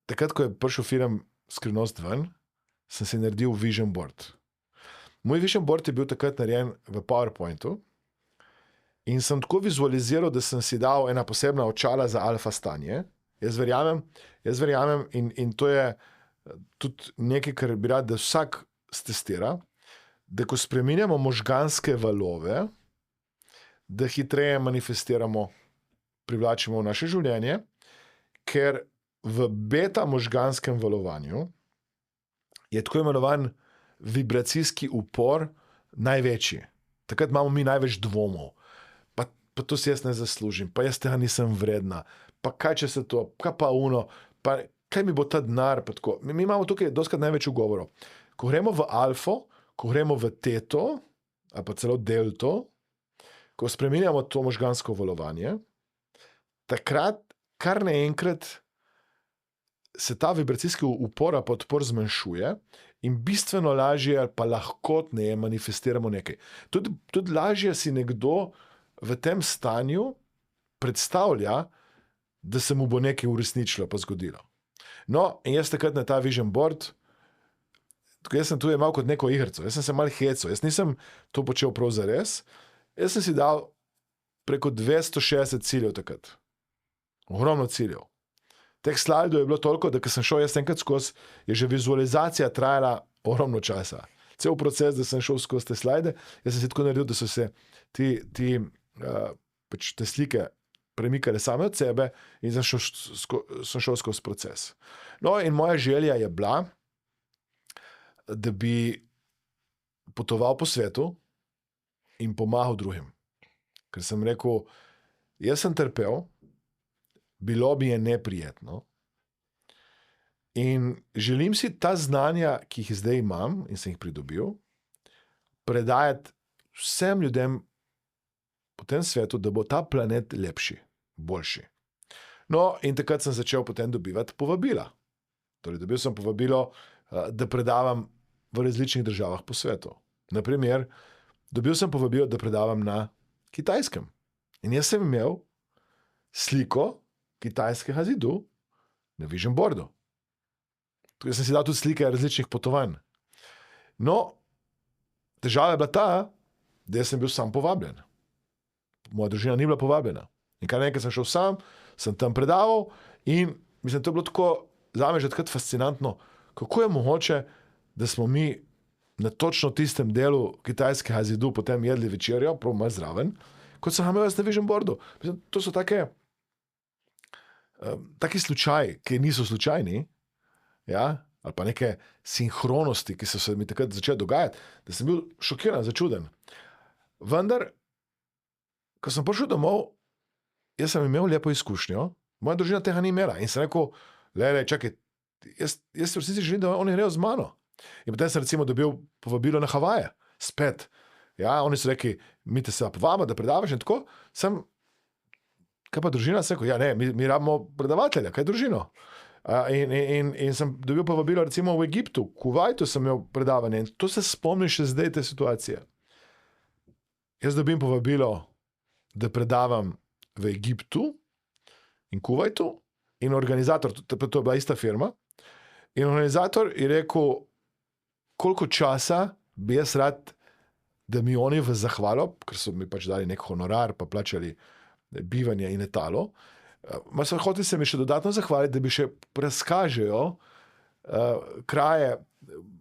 takrat, ko je prišel film Skrivnost ven, sem si naredil vision board. Moj vision board je bil takrat narejen v PowerPointu in sem tako vizualiziral, da sem si dal ena posebna očala za alfa stanje. Jaz verjamem in to je tudi nekaj, kar bi rad, da vsak stestira, da ko spreminjamo možganske valove, da hitreje manifestiramo, privlačimo v naše življenje, ker v beta možganskem valovanju je tako imenovan vibracijski upor največji. Takrat imamo mi največ dvomov. Pa to si jaz ne zaslužim, pa jaz tega nisem vredna, pa kaj če se to, kaj pa uno, pa kaj mi bo ta denar, pa tako. Mi imamo tukaj dostikrat največ ugovorov. Ko gremo v alfo, ko gremo v teto, ali pa celo delto, ko spremenjamo to možgansko valovanje, takrat kar naenkrat se ta vibracijski upor pa odpor zmanjšuje in bistveno lažje ali pa lahkotneje manifestiramo nekaj. Tudi lažje si nekdo v tem stanju predstavlja, da se mu bo nekaj uresničilo pa zgodilo. No, in jaz takrat na ta vision board, jaz sem tu imel kot neko igrico, jaz sem se malo hecel, jaz nisem to počel prav zares, jaz sem si dal preko 260 ciljev takrat. Ogromno ciljev. Teh slajdov je bilo toliko, da ko sem šel jaz enkrat skozi, je že vizualizacija trajala ogromno časa. Cel proces, da sem šel skozi te slajde, jaz sem si tako naredil, da so se te slike premikale same od sebe in sem šel skozi proces. No, in moja želja je bila, da bi potoval po svetu in pomagal drugim. Ker sem rekel, jaz sem trpel, bilo mi je neprijetno in želim si ta znanja, ki jih zdaj imam in sem jih pridobil, predajati vsem ljudem po tem svetu, da bo ta planet lepši, boljši. No, in takrat sem začel potem dobivati povabila. Torej, dobil sem povabilo, da predavam v različnih državah po svetu. Naprimer, dobil sem povabilo, da predavam na Kitajskem. In jaz sem imel sliko kitajskega zidu na vision boardu. Tukaj sem si dal tudi slike različnih potovanj. No, težava je bila ta, da jaz sem bil sam povabljen. Moja družina ni bila povabljena. In kar nekaj sem šel sam, sem tam predaval in mislim, to je bilo tako zame že takrat fascinantno, kako je mogoče, da smo mi na točno tistem delu kitajskega zidu potem jedli večerjo, prav malo zraven, kot sem imel jaz na vision boardu. Mislim, to so taki slučaji, ki niso slučajni, ja, ali pa neke sinhronosti, ki so se mi takrat začeli dogajati, da sem bil šokiran, začuden. Vendar, ko sem prišel domov, jaz sem imel lepo izkušnjo, moja družina tega ni imela in sem rekel, čakaj, jaz v resnici želim, da oni grejo z mano. In potem sem recimo dobil povabilo na Havaje, spet. Ja, oni so rekli, mi te se povabimo, da predavaš in tako, kaj pa družina? Sem rekel, ja ne, mi rabimo predavatelja, kaj je družino? In sem dobil povabilo recimo v Egiptu, v Kuvajtu sem imel predavanje in to se spomnim še zdaj te situacije. Jaz dobim povabilo, da predavam v Egiptu in Kuvajtu in organizator, to je bila ista firma, in organizator je rekel, koliko časa bi jaz rad, da mi oni v zahvalo, ker so mi pač dali nek honorar, pa plačali bivanje in letalo, hoteli se mi še dodatno zahvaliti, da bi še preskažejo kraje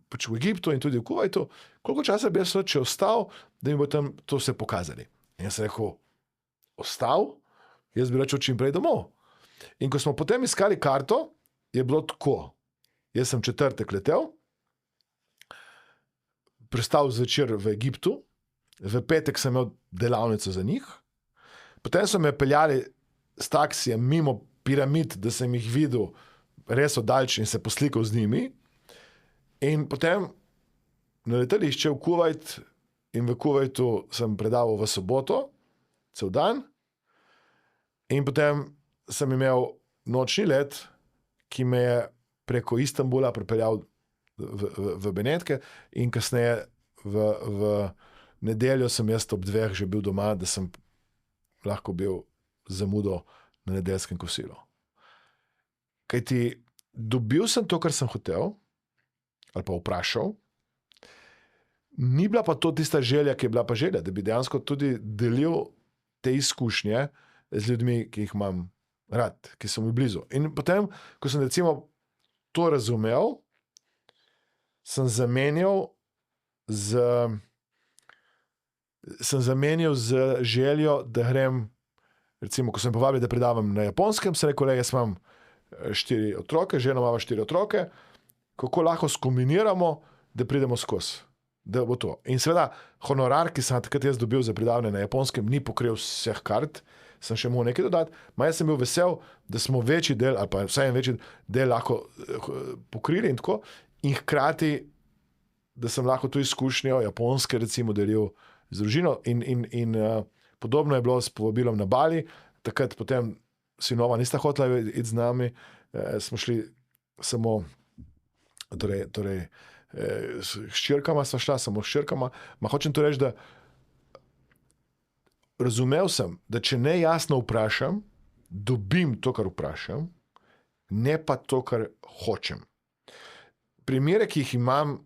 pač v Egiptu in tudi v Kuvajtu, koliko časa bi jaz še ostal, da mi bo tam to vse pokazali. In jaz sem rekel, ostal? Jaz bi rečel čim prej domov. In ko smo potem iskali karto, je bilo tako. Jaz sem četrtek letel, prestal zvečer v Egiptu, v petek sem imel delavnico za njih, potem so me peljali s taksijem mimo piramid, da sem jih videl res oddaleč in se poslikal z njimi. In potem na letališče v Kuvajt in v Kuvajtu sem predaval v soboto, cel dan. In potem sem imel nočni let, ki me je preko Istanbula pripeljal v Benetke in kasneje v nedeljo sem jaz ob 2 že bil doma, da sem lahko bil zamudo na nedeljskem kosilu. Kajti dobil sem to, kar sem hotel, ali pa vprašal, ni bila pa to tista želja, ki je bila pa želja, da bi dejansko tudi delil te izkušnje z ljudmi, ki jih imam rad, ki so mi blizu. In potem, ko sem recimo to razumel, sem zamenjal z željo, da grem, recimo, ko sem povabil, da predavam na Japonskem, sem rekel, jaz imam 4 otroke, žena ima 4 otroke, kako lahko skombiniramo, da pridemo skozi, da bo to. In seveda, honorar, ki sem takrat jaz dobil za predavanje na Japonskem, ni pokril vseh kart, sem še moral nekaj dodati, jaz sem bil vesel, da smo večji del, ali pa vsaj en večji del lahko pokrili in tako, in hkrati, da sem lahko to izkušnjo Japonske recimo delil z družino in podobno je bilo s povabilom na Bali, takrat potem sinova nista hotela iti z nami, smo šli samo, torej s hčerkama sva šla, samo s hčerkama, hočem to reči, da razumel sem, da če ne jasno vprašam, dobim to, kar vprašam, ne pa to, kar hočem. Primere, ki jih imam,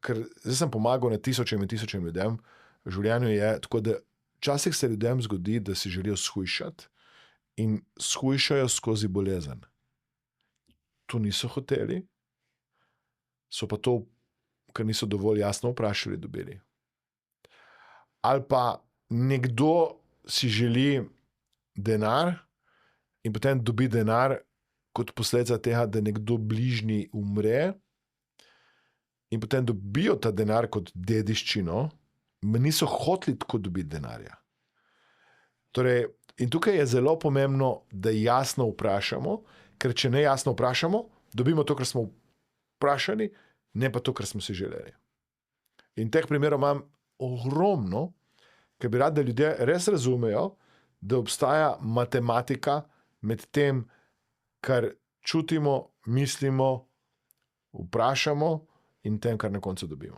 ker zdaj sem pomagal na tisočem in tisočem ljudem v življenju, je tako, da včasih se ljudem zgodi, da si želijo shujšati in shujšajo skozi bolezen. To niso hoteli, so pa to, ker niso dovolj jasno vprašali, dobili. Ali pa nekdo si želi denar in potem dobi denar kot posledica tega, da nekdo bližnji umre in potem dobijo ta denar kot dediščino, niso hoteli tako dobiti denarja. Torej, in tukaj je zelo pomembno, da jasno vprašamo, ker če ne jasno vprašamo, dobimo to, kar smo vprašali, ne pa to, kar smo si želeli. In teh primerov imam ogromno, ker bi rad, da ljudje res razumejo, da obstaja matematika med tem, kar čutimo, mislimo, vprašamo in tem, kar na koncu dobimo.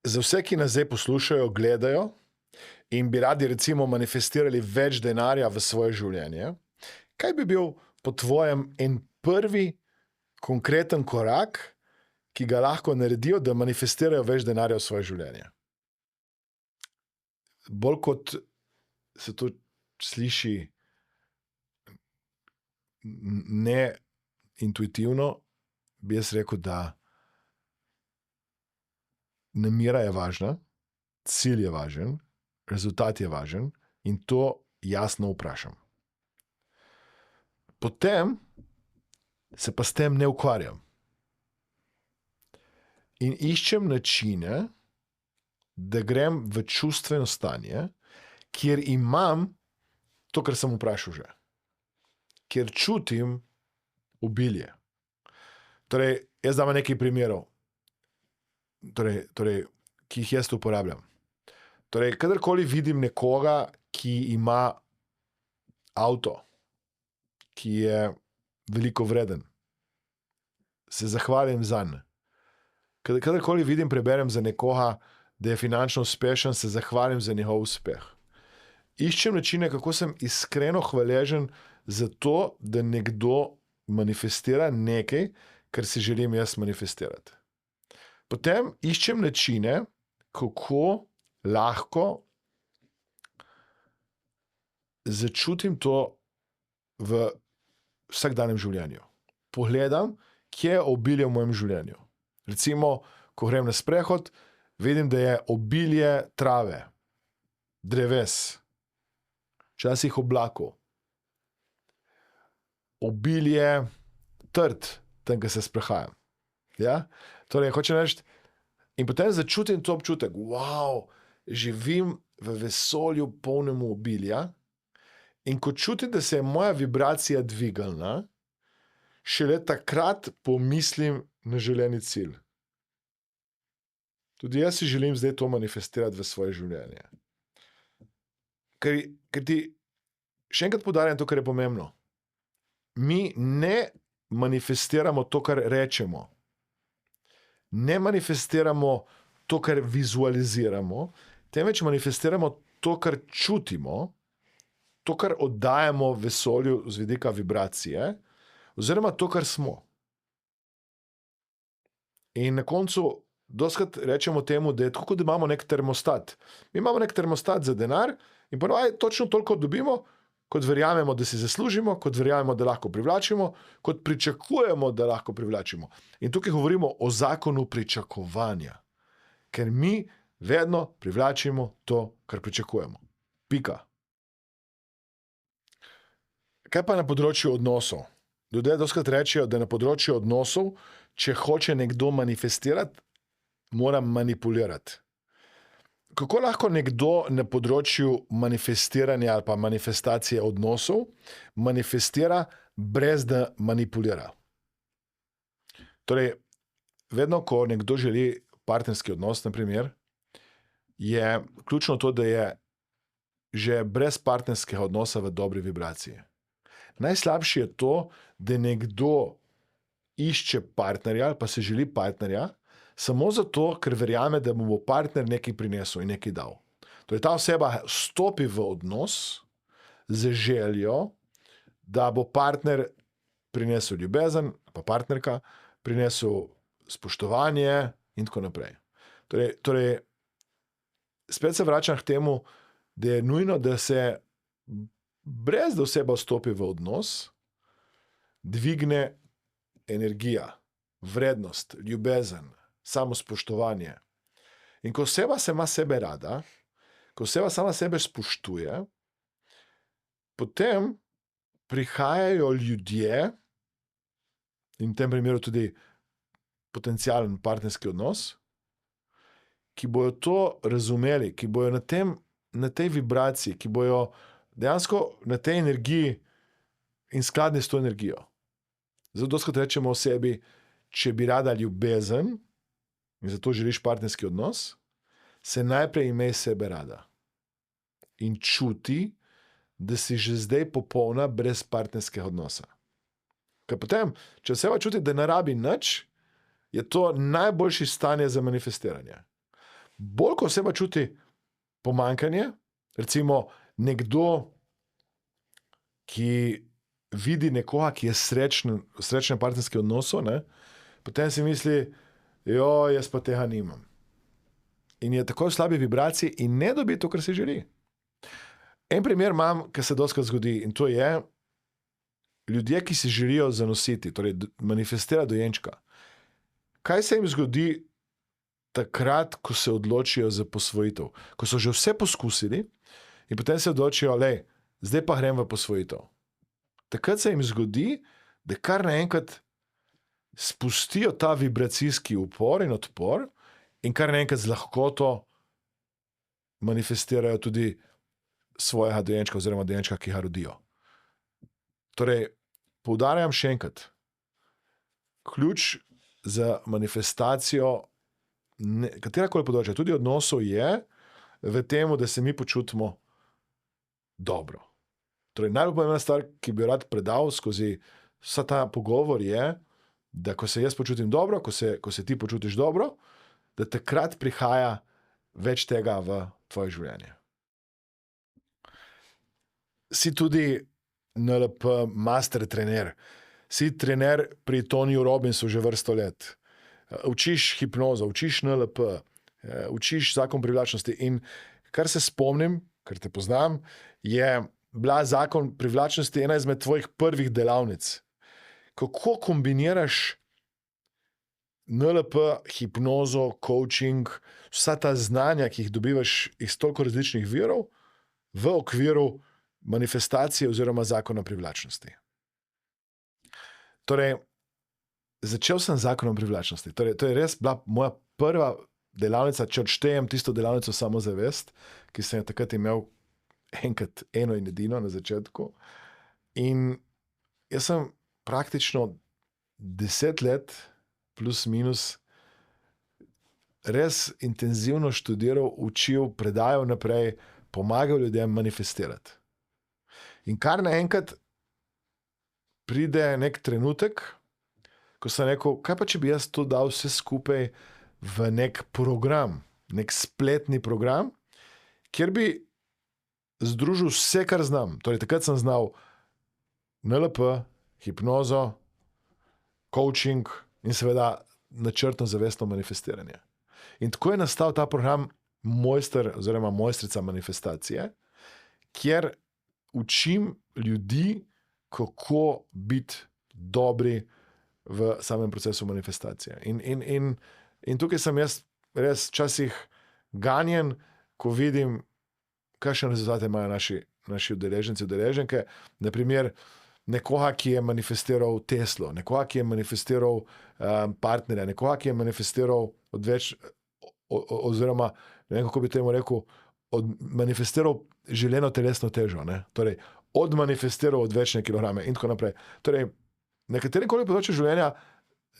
Za vse, ki nas zdaj poslušajo, gledajo in bi radi recimo manifestirali več denarja v svoje življenje, kaj bi bil po tvojem en prvi konkreten korak, ki ga lahko naredijo, da manifestirajo več denarja v svoje življenje? Bolj kot se to sliši ne intuitivno, bi jaz rekel, da namera je važna, cilj je važen, rezultat je važen in to jasno vprašam. Potem se pa s tem ne ukvarjam. In iščem načine, da grem v čustveno stanje, kjer imam to, kar sem vprašal že. Kjer čutim obilje. Torej, jaz dam nekaj primerov, torej, ki jih jaz uporabljam. Torej, kadarkoli vidim nekoga, ki ima avto, ki je veliko vreden, se zahvalim zanj. Kadarkoli vidim, preberem za nekoga, da je finančno uspešen, se zahvalim za njegov uspeh. Iščem načine, kako sem iskreno hvaležen za to, da nekdo manifestira nekaj, kar si želim jaz manifestirati. Potem iščem načine, kako lahko začutim to v vsakdanjem življenju. Pogledam, kje je obilje v mojem življenju. Recimo, ko grem na sprehod, vidim, da je obilje trave, dreves, včasih oblakov, obilje trt, tam, ko se sprehajam. Ja? Torej, hočem reči, in potem začutim to občutek, wow, živim v vesolju polnemu obilja in ko čutim, da se je moja vibracija dvigalna, šele takrat pomislim na želeni cilj. Tudi jaz si želim zdaj to manifestirati v svoje življenje. Ker ti še enkrat poudarjam to, kar je pomembno. Mi ne manifestiramo to, kar rečemo. Ne manifestiramo to, kar vizualiziramo, temveč manifestiramo to, kar čutimo, to, kar oddajamo vesolju z vidika vibracije, oziroma to, kar smo. In na koncu dostikrat rečemo temu, da je tako, da imamo nek termostat. Mi imamo nek termostat za denar in ponovadi točno toliko dobimo, kot verjamemo, da si zaslužimo, kot verjamemo, da lahko privlačimo, kot pričakujemo, da lahko privlačimo. In tukaj govorimo o zakonu pričakovanja. Ker mi vedno privlačimo to, kar pričakujemo. Pika. Kaj pa na področju odnosov? Ljudje dostikrat rečejo, da na področju odnosov, če hoče nekdo manifestirati, mora manipulirati. Kako lahko nekdo na področju manifestiranja ali pa manifestacije odnosov manifestira, brez da manipulira? Torej, vedno, ko nekdo želi partnerski odnos, na primer, je ključno to, da je že brez partnerskega odnosa v dobri vibraciji. Najslabše je to, da nekdo išče partnerja ali pa se želi partnerja samo zato, ker verjame, da mu bo partner nekaj prinesel in nekaj dal. Torej, ta oseba stopi v odnos z željo, da bo partner prinesel ljubezen, pa partnerka prinesel spoštovanje in tako naprej. Torej, spet se vračam k temu, da je nujno, da se brez da oseba vstopi v odnos, dvigne energija, vrednost, ljubezen, samospoštovanje. In ko oseba se ima sebe rada, ko oseba sama sebe spoštuje, potem prihajajo ljudje, in v tem primeru tudi potencialen partnerski odnos, ki bojo to razumeli, ki bojo na tej vibraciji, ki bojo dejansko na tej energiji in skladni s to energijo. Zato doskrat rečemo o sebi, če bi rada ljubezen in zato želiš partnerski odnos, se najprej imej sebe rada. In čuti, da si že zdaj popolna brez partnerskega odnosa. Ker potem, če oseba čuti, da ne rabi nič, je to najboljše stanje za manifestiranje. Bolj, ko oseba čuti pomanjkanje, recimo nekdo, ki vidi nekoga, ki je srečen v srečnem partnerskem odnosu, ne, potem si misli, jaz pa tega nimam. In je tako v slabi vibraciji in ne dobi to, kar si želi. En primer imam, ki se dostikrat zgodi, in to je ljudje, ki si želijo zanositi, torej manifestirati dojenčka. Kaj se jim zgodi takrat, ko se odločijo za posvojitev? Ko so že vse poskusili in potem se odločijo, zdaj pa grem v posvojitev. Takrat se jim zgodi, da kar naenkrat spustijo ta vibracijski upor in odpor in kar naenkrat z lahkoto manifestirajo tudi svojega dojenčka oziroma dojenčka, ki ga rodijo. Torej, poudarjam še enkrat, ključ za manifestacijo katerakoli področja, tudi odnosov je v tem, da se mi počutimo dobro. Torej, najbolj pomembna stvar, ki bi jo rad predal skozi vsa ta pogovor je, da ko se jaz počutim dobro, ko se ti počutiš dobro, da takrat prihaja več tega v tvoje življenje. Si tudi NLP master trener. Si trener pri Tonyju Robbinsu že vrsto let. Učiš hipnozo, učiš NLP, učiš zakon privlačnosti in kar se spomnim, ker te poznam, je bila zakon privlačnosti ena izmed tvojih prvih delavnic. Kako kombiniraš NLP, hipnozo, coaching, vsa ta znanja, ki jih dobivaš iz toliko različnih virov, v okviru manifestacije oziroma zakona privlačnosti. Torej, začel sem z zakonom privlačnosti. Torej, to je res bila moja prva delavnica, če odštejem tisto delavnico samozavest, ki sem jo takrat imel enkrat eno in edino na začetku. In jaz sem praktično 10 let plus minus res intenzivno študiral, učil, predajal naprej, pomagal ljudem manifestirati. In kar naenkrat pride nek trenutek, ko sem rekel, kaj pa če bi jaz to dal vse skupaj v nek program, nek spletni program, kjer bi združil vse, kar znam. Torej, takrat sem znal NLP, hipnozo, coaching in seveda načrtno zavestno manifestiranje. In tako je nastal ta program Mojster oziroma Mojstrica manifestacije, kjer učim ljudi, kako biti dobri v samem procesu manifestacije. In tukaj sem jaz res včasih ganjen, ko vidim, kakšne rezultate imajo naši udeleženci, udeleženke. Na primer, nekoga, ki je manifestiral Teslo, nekoga, ki je manifestiral partnerja, nekoga, ki je manifestiral oziroma, ne vem, kako bi temu rekel, manifestiral želeno telesno težo. Ne? Torej, odmanifestiral odvečne kilograme in tako naprej. Torej, na katerem koli področju življenja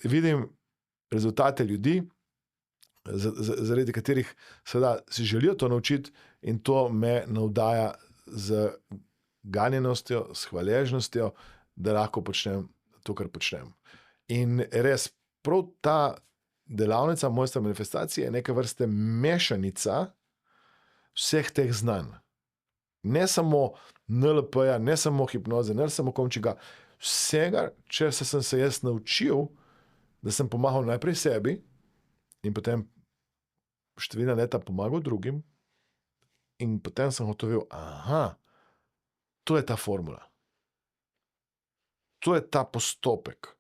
vidim rezultate ljudi, zaradi katerih seveda si želijo to naučiti, in to me navdaja z ganjenostjo, s hvaležnostjo, da lahko počnem to, kar počnem. In res, prav ta delavnica Mojster manifestacije je neka vrste mešanica vseh teh znanj. Ne samo NLP-ja, ne samo hipnoze, ne samo komčiga, vsega, če sem se jaz naučil, da sem pomagal najprej sebi in potem številna leta pomagal drugim, in potem sem ugotovil, to je ta formula. To je ta postopek,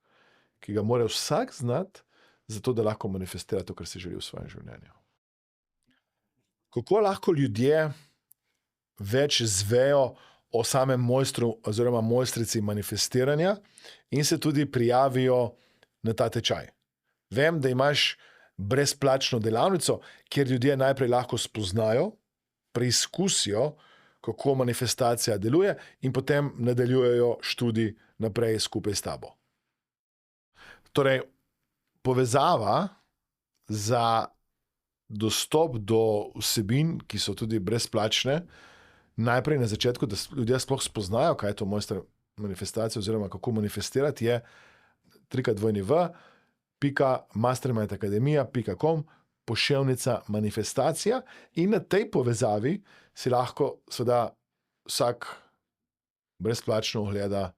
ki ga mora vsak znati, zato da lahko manifestira to, kar si želi v svojem življenju. Kako lahko ljudje več zvejo o samem mojstru oziroma mojstrici manifestiranja in se tudi prijavijo na ta tečaj? Vem, da imaš brezplačno delavnico, kjer ljudje najprej lahko spoznajo, preizkusijo, kako manifestacija deluje, in potem nadaljujejo študij naprej skupaj s tabo. Torej, povezava za dostop do vsebin, ki so tudi brezplačne, najprej na začetku, da ljudje sploh spoznajo, kaj je to mojster manifestacija oziroma kako manifestirati, je www.mastermindacademia.com /manifestacija, in na tej povezavi si lahko seveda vsak brezplačno ogleda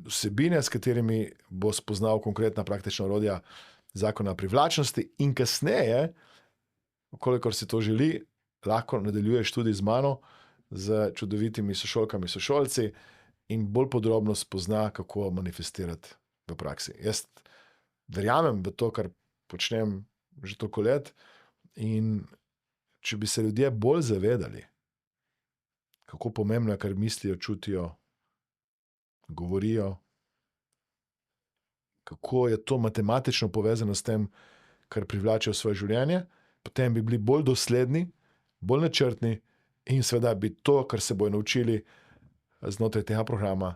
vsebine, s katerimi bo spoznal konkretna praktična orodja zakona privlačnosti, in kasneje, kolikor si to želi, lahko nadaljuješ tudi z mano, z čudovitimi sošolkami, sošolci, in bolj podrobno spozna, kako manifestirati v praksi. Jaz verjamem v to, kar počnem že toliko let, in če bi se ljudje bolj zavedali, kako pomembno je, kar mislijo, čutijo, govorijo, kako je to matematično povezano s tem, kar privlačijo v svoje življenje, potem bi bili bolj dosledni, bolj načrtni, in seveda bi to, kar se bojo naučili znotraj tega programa,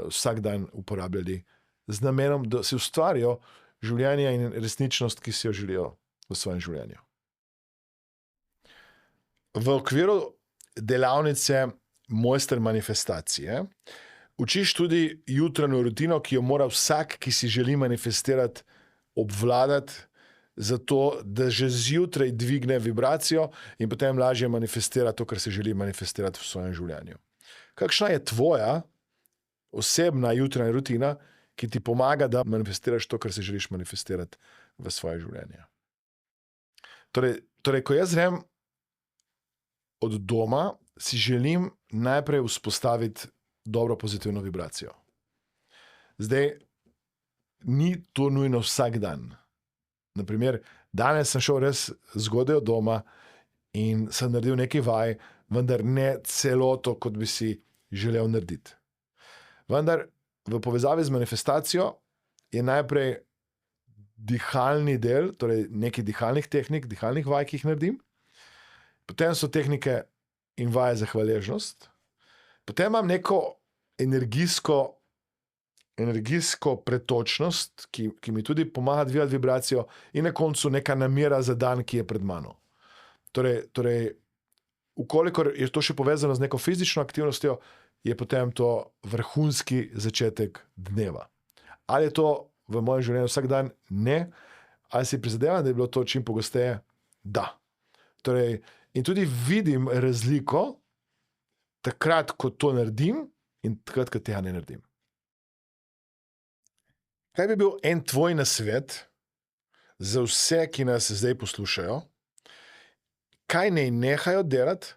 vsak dan uporabljali z namenom, da si ustvarijo življenje in resničnost, ki si jo želijo v svojem življenju. V okviru delavnice Mojster manifestacije učiš tudi jutranjo rutino, ki jo mora vsak, ki si želi manifestirati, obvladati, zato da že zjutraj dvigne vibracijo in potem lažje manifestira to, kar si želi manifestirati v svojem življenju. Kakšna je tvoja osebna jutranja rutina, ki ti pomaga, da manifestiraš to, kar si želiš manifestirati v svoje življenje? Torej, ko jaz grem od doma, si želim najprej vzpostaviti dobro pozitivno vibracijo. Zdaj, ni to nujno vsak dan. Naprimer, danes sem šel res zgodaj od doma in sem naredil nekaj vaj, vendar ne celoto, kot bi si želel narediti. Vendar v povezavi z manifestacijo je najprej dihalni del, torej nekaj dihalnih tehnik, dihalnih vaj, ki jih naredim. Potem so tehnike in vaje za hvaležnost. Potem imam neko energijsko pretočnost, ki mi tudi pomaga dvigati vibracijo, in na koncu neka namera za dan, ki je pred mano. Torej, ukolikor je to še povezano z neko fizično aktivnostjo, je potem to vrhunski začetek dneva. Ali je to v mojem življenju vsak dan? Ne. Ali si prizadevam, da je bilo to čim pogosteje? Da. Torej, in tudi vidim razliko takrat, ko to naredim, in takrat, ko tega ne naredim. Kaj bi bil en tvoj nasvet za vse, ki nas zdaj poslušajo? Kaj naj nehajo delati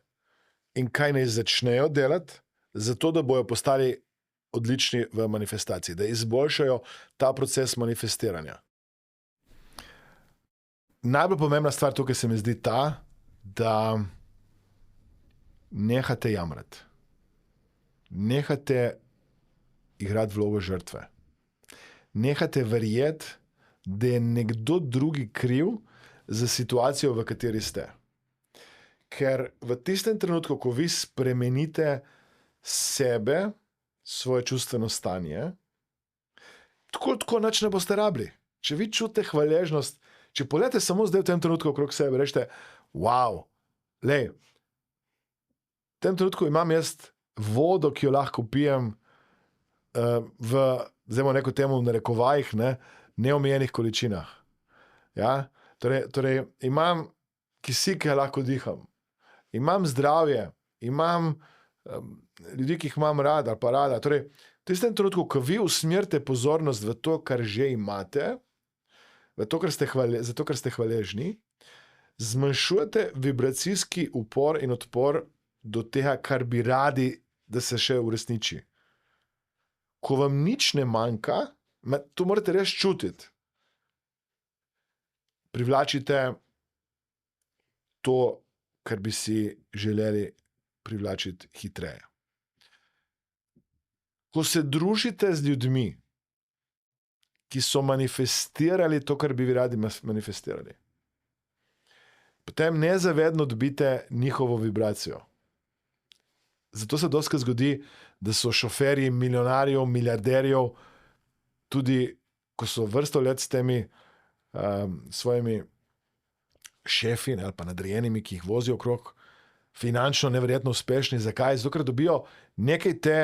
in kaj naj začnejo delati, zato da bojo postali odlični v manifestaciji, da izboljšajo ta proces manifestiranja? Najbolj pomembna stvar tukaj se mi zdi ta, da nehate jamrati. Nehate igrati vlogo žrtve. Nehate verjeti, da je nekdo drugi kriv za situacijo, v kateri ste. Ker v tistem trenutku, ko vi spremenite sebe, svoje čustveno stanje, tako nič ne boste rabili. Če vi čutite hvaležnost, Če pogledate samo zdaj v tem trenutku okrog sebe, rečete, wow, lej, v tem trenutku imam jaz vodo, ki jo lahko pijem v neko temu v narekovajih, neomejenih količinah. Ja? Torej, imam kisik, ki lahko diham. Imam zdravje, imam ljudi, ki jih imam rada ali pa rada. Torej, v tistem trenutku, ko vi usmerite pozornost v to, kar že imate, v to, zato, ker ste hvaležni, zmanjšujete vibracijski upor in odpor do tega, kar bi radi, da se še uresniči. Ko vam nič ne manjka, to morate res čutiti. Privlačite to, kar bi si želeli privlačiti hitreje. Ko se družite z ljudmi, ki so manifestirali to, kar bi vi radi manifestirali, potem nezavedno dobite njihovo vibracijo. Zato se dostikrat zgodi, da so šoferji milijonarjev, milijarderjev, tudi ko so vrsto let s temi svojimi šefi ali pa nadrejenimi, ki jih vozijo okrog, finančno neverjetno uspešni. Zakaj? Zato, ker dobijo nekaj te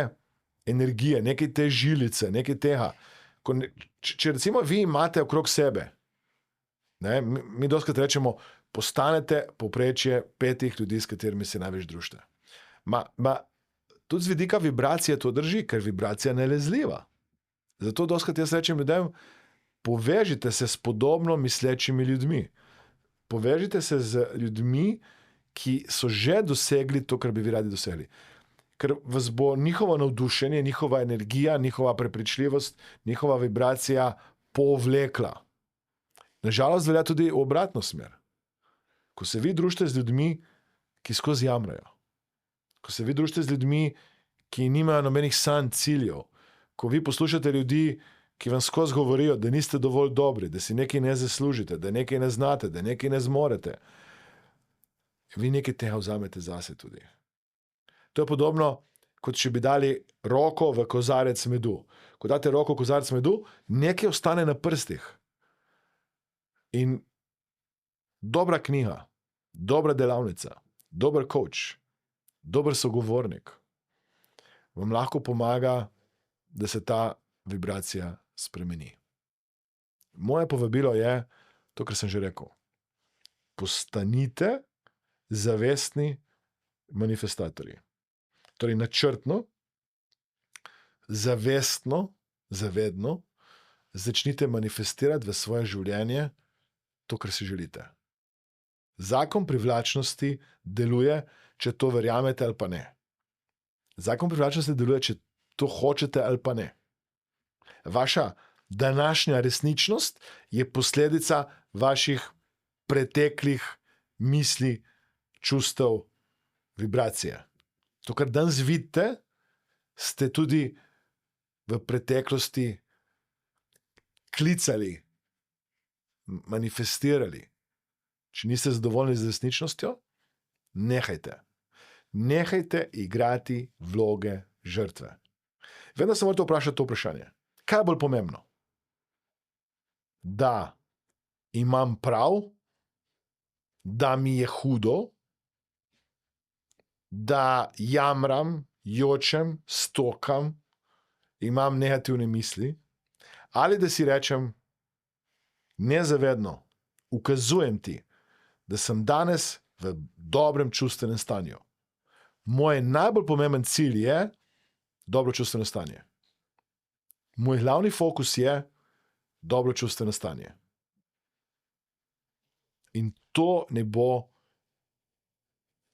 energije, nekaj te žilice, nekaj tega. Če recimo vi imate okrog sebe, mi dostikrat rečemo, postanete povprečje 5 ljudi, s katerimi se največ družite. Tudi z vidika vibracije to drži, ker vibracija je nalezljiva. Zato dostikrat jaz rečem ljudem, povežite se s podobno mislečimi ljudmi. Povežite se z ljudmi, ki so že dosegli to, kar bi vi radi dosegli. Ker vas bo njihovo navdušenje, njihova energija, njihova prepričljivost, njihova vibracija povlekla. Nažalost velja tudi v obratno smer. Ko se vi družite z ljudmi, ki skozi jamrajo, ko se vi družite z ljudmi, ki nimajo nobenih sanj, ciljev, ko vi poslušate ljudi, ki vam skozi govorijo, da niste dovolj dobri, da si nekaj ne zaslužite, da nekaj ne znate, da nekaj ne zmorete, vi nekaj tega vzamete zase tudi. To je podobno, kot če bi dali roko v kozarec medu. Ko date roko v kozarec medu, nekaj ostane na prstih. In dobra knjiga, dobra delavnica, dober coach, dober sogovornik vam lahko pomaga, da se ta vibracija spremeni. Moje povabilo je to, kar sem že rekel. Postanite zavestni manifestatorji. Torej načrtno, zavestno, zavedno začnite manifestirati v svoje življenje to, kar si želite. Zakon privlačnosti deluje, če to verjamete ali pa ne. Zakon privlačnosti deluje, če to hočete ali pa ne. Vaša današnja resničnost je posledica vaših preteklih misli, čustev, vibracije. To, kar danes vidite, ste tudi v preteklosti klicali, manifestirali. Če niste zadovoljni z resničnostjo, nehajte. Nehajte igrati vloge žrtve. Vedno se morate vprašati to vprašanje. Kaj je bolj pomembno? Da imam prav, da mi je hudo, da jamram, jočem, stokam, imam negativne misli, ali da si rečem, nezavedno, ukazujem ti, da sem danes v dobrem čustvenem stanju. Moj najbolj pomemben cilj je dobro čustveno stanje. Moj glavni fokus je dobro čustveno stanje. In to ne bo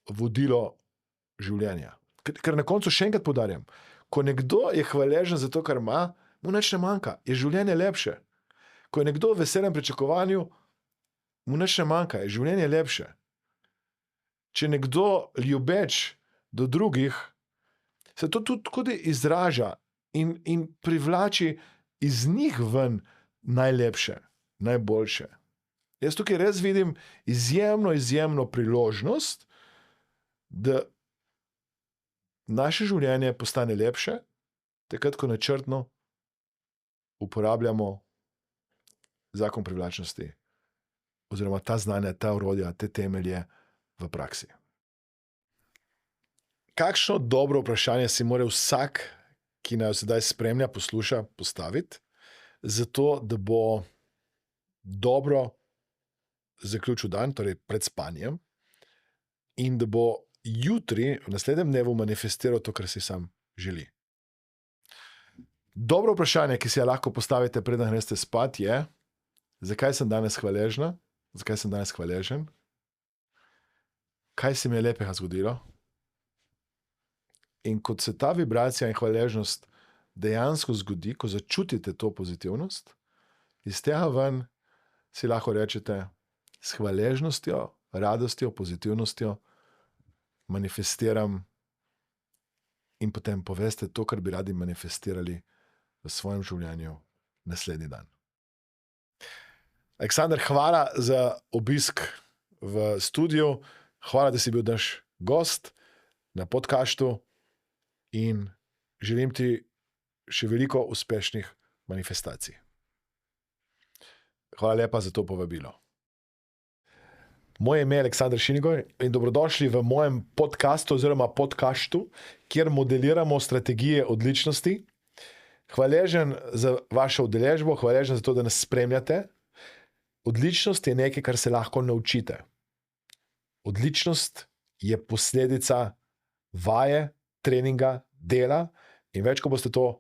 vodilo življenja. Ker na koncu še enkrat poudarjam, ko nekdo je hvaležen za to, kar ima, mu nič ne manjka, je življenje lepše. Ko je nekdo v veselem pričakovanju, mu nič ne manjka, je življenje lepše. Če nekdo ljubeč do drugih, se to tudi izraža in privlači iz njih ven najlepše, najboljše. Jaz tukaj res vidim izjemno priložnost, da naše življenje postane lepše, takrat, ko načrtno uporabljamo zakon privlačnosti oziroma ta znanja, ta orodja, te temelje v praksi. Kakšno dobro vprašanje si mora vsak, ki nas sedaj spremlja, posluša, postaviti, zato da bo dobro zaključil dan, torej pred spanjem, in da bo jutri, v naslednjem dnevu, manifestiral to, kar si sam želi. Dobro vprašanje, ki si ga lahko postavite, preden greste spat, je: zakaj sem danes hvaležna? Zakaj sem danes hvaležen? Kaj se mi je lepega zgodilo? In ko se ta vibracija in hvaležnost dejansko zgodi, ko začutite to pozitivnost, iz tega ven si lahko rečete: s hvaležnostjo, radostjo, pozitivnostjo manifestiram, in potem poveste to, kar bi radi manifestirali v svojem življenju naslednji dan. Aleksander, hvala za obisk v studiu, hvala, da si bil naš gost na podcastu in želim ti še veliko uspešnih manifestacij. Hvala lepa za to povabilo. Moje ime je Aleksander Šinigoj in dobrodošli v mojem podcastu oziroma podcastu, kjer modeliramo strategije odličnosti. Hvaležen za vašo udeležbo, hvaležen za to, da nas spremljate. Odličnost je nekaj, kar se lahko naučite. Odličnost je posledica vaje, treninga, dela, in več, ko boste to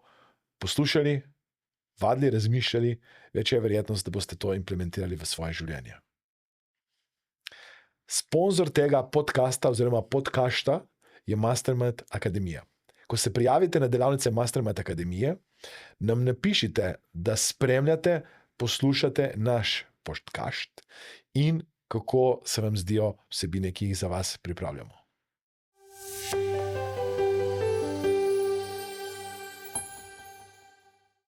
poslušali, vadili, razmišljali, več je verjetnost, da boste to implementirali v svoje življenje. Sponzor tega podcasta oziroma podcasta je Mastermind Akademija. Ko se prijavite na delavnice Mastermind Akademije, nam napišite, da spremljate, poslušate naš podcast in kako se vam zdijo vsebine, ki jih za vas pripravljamo.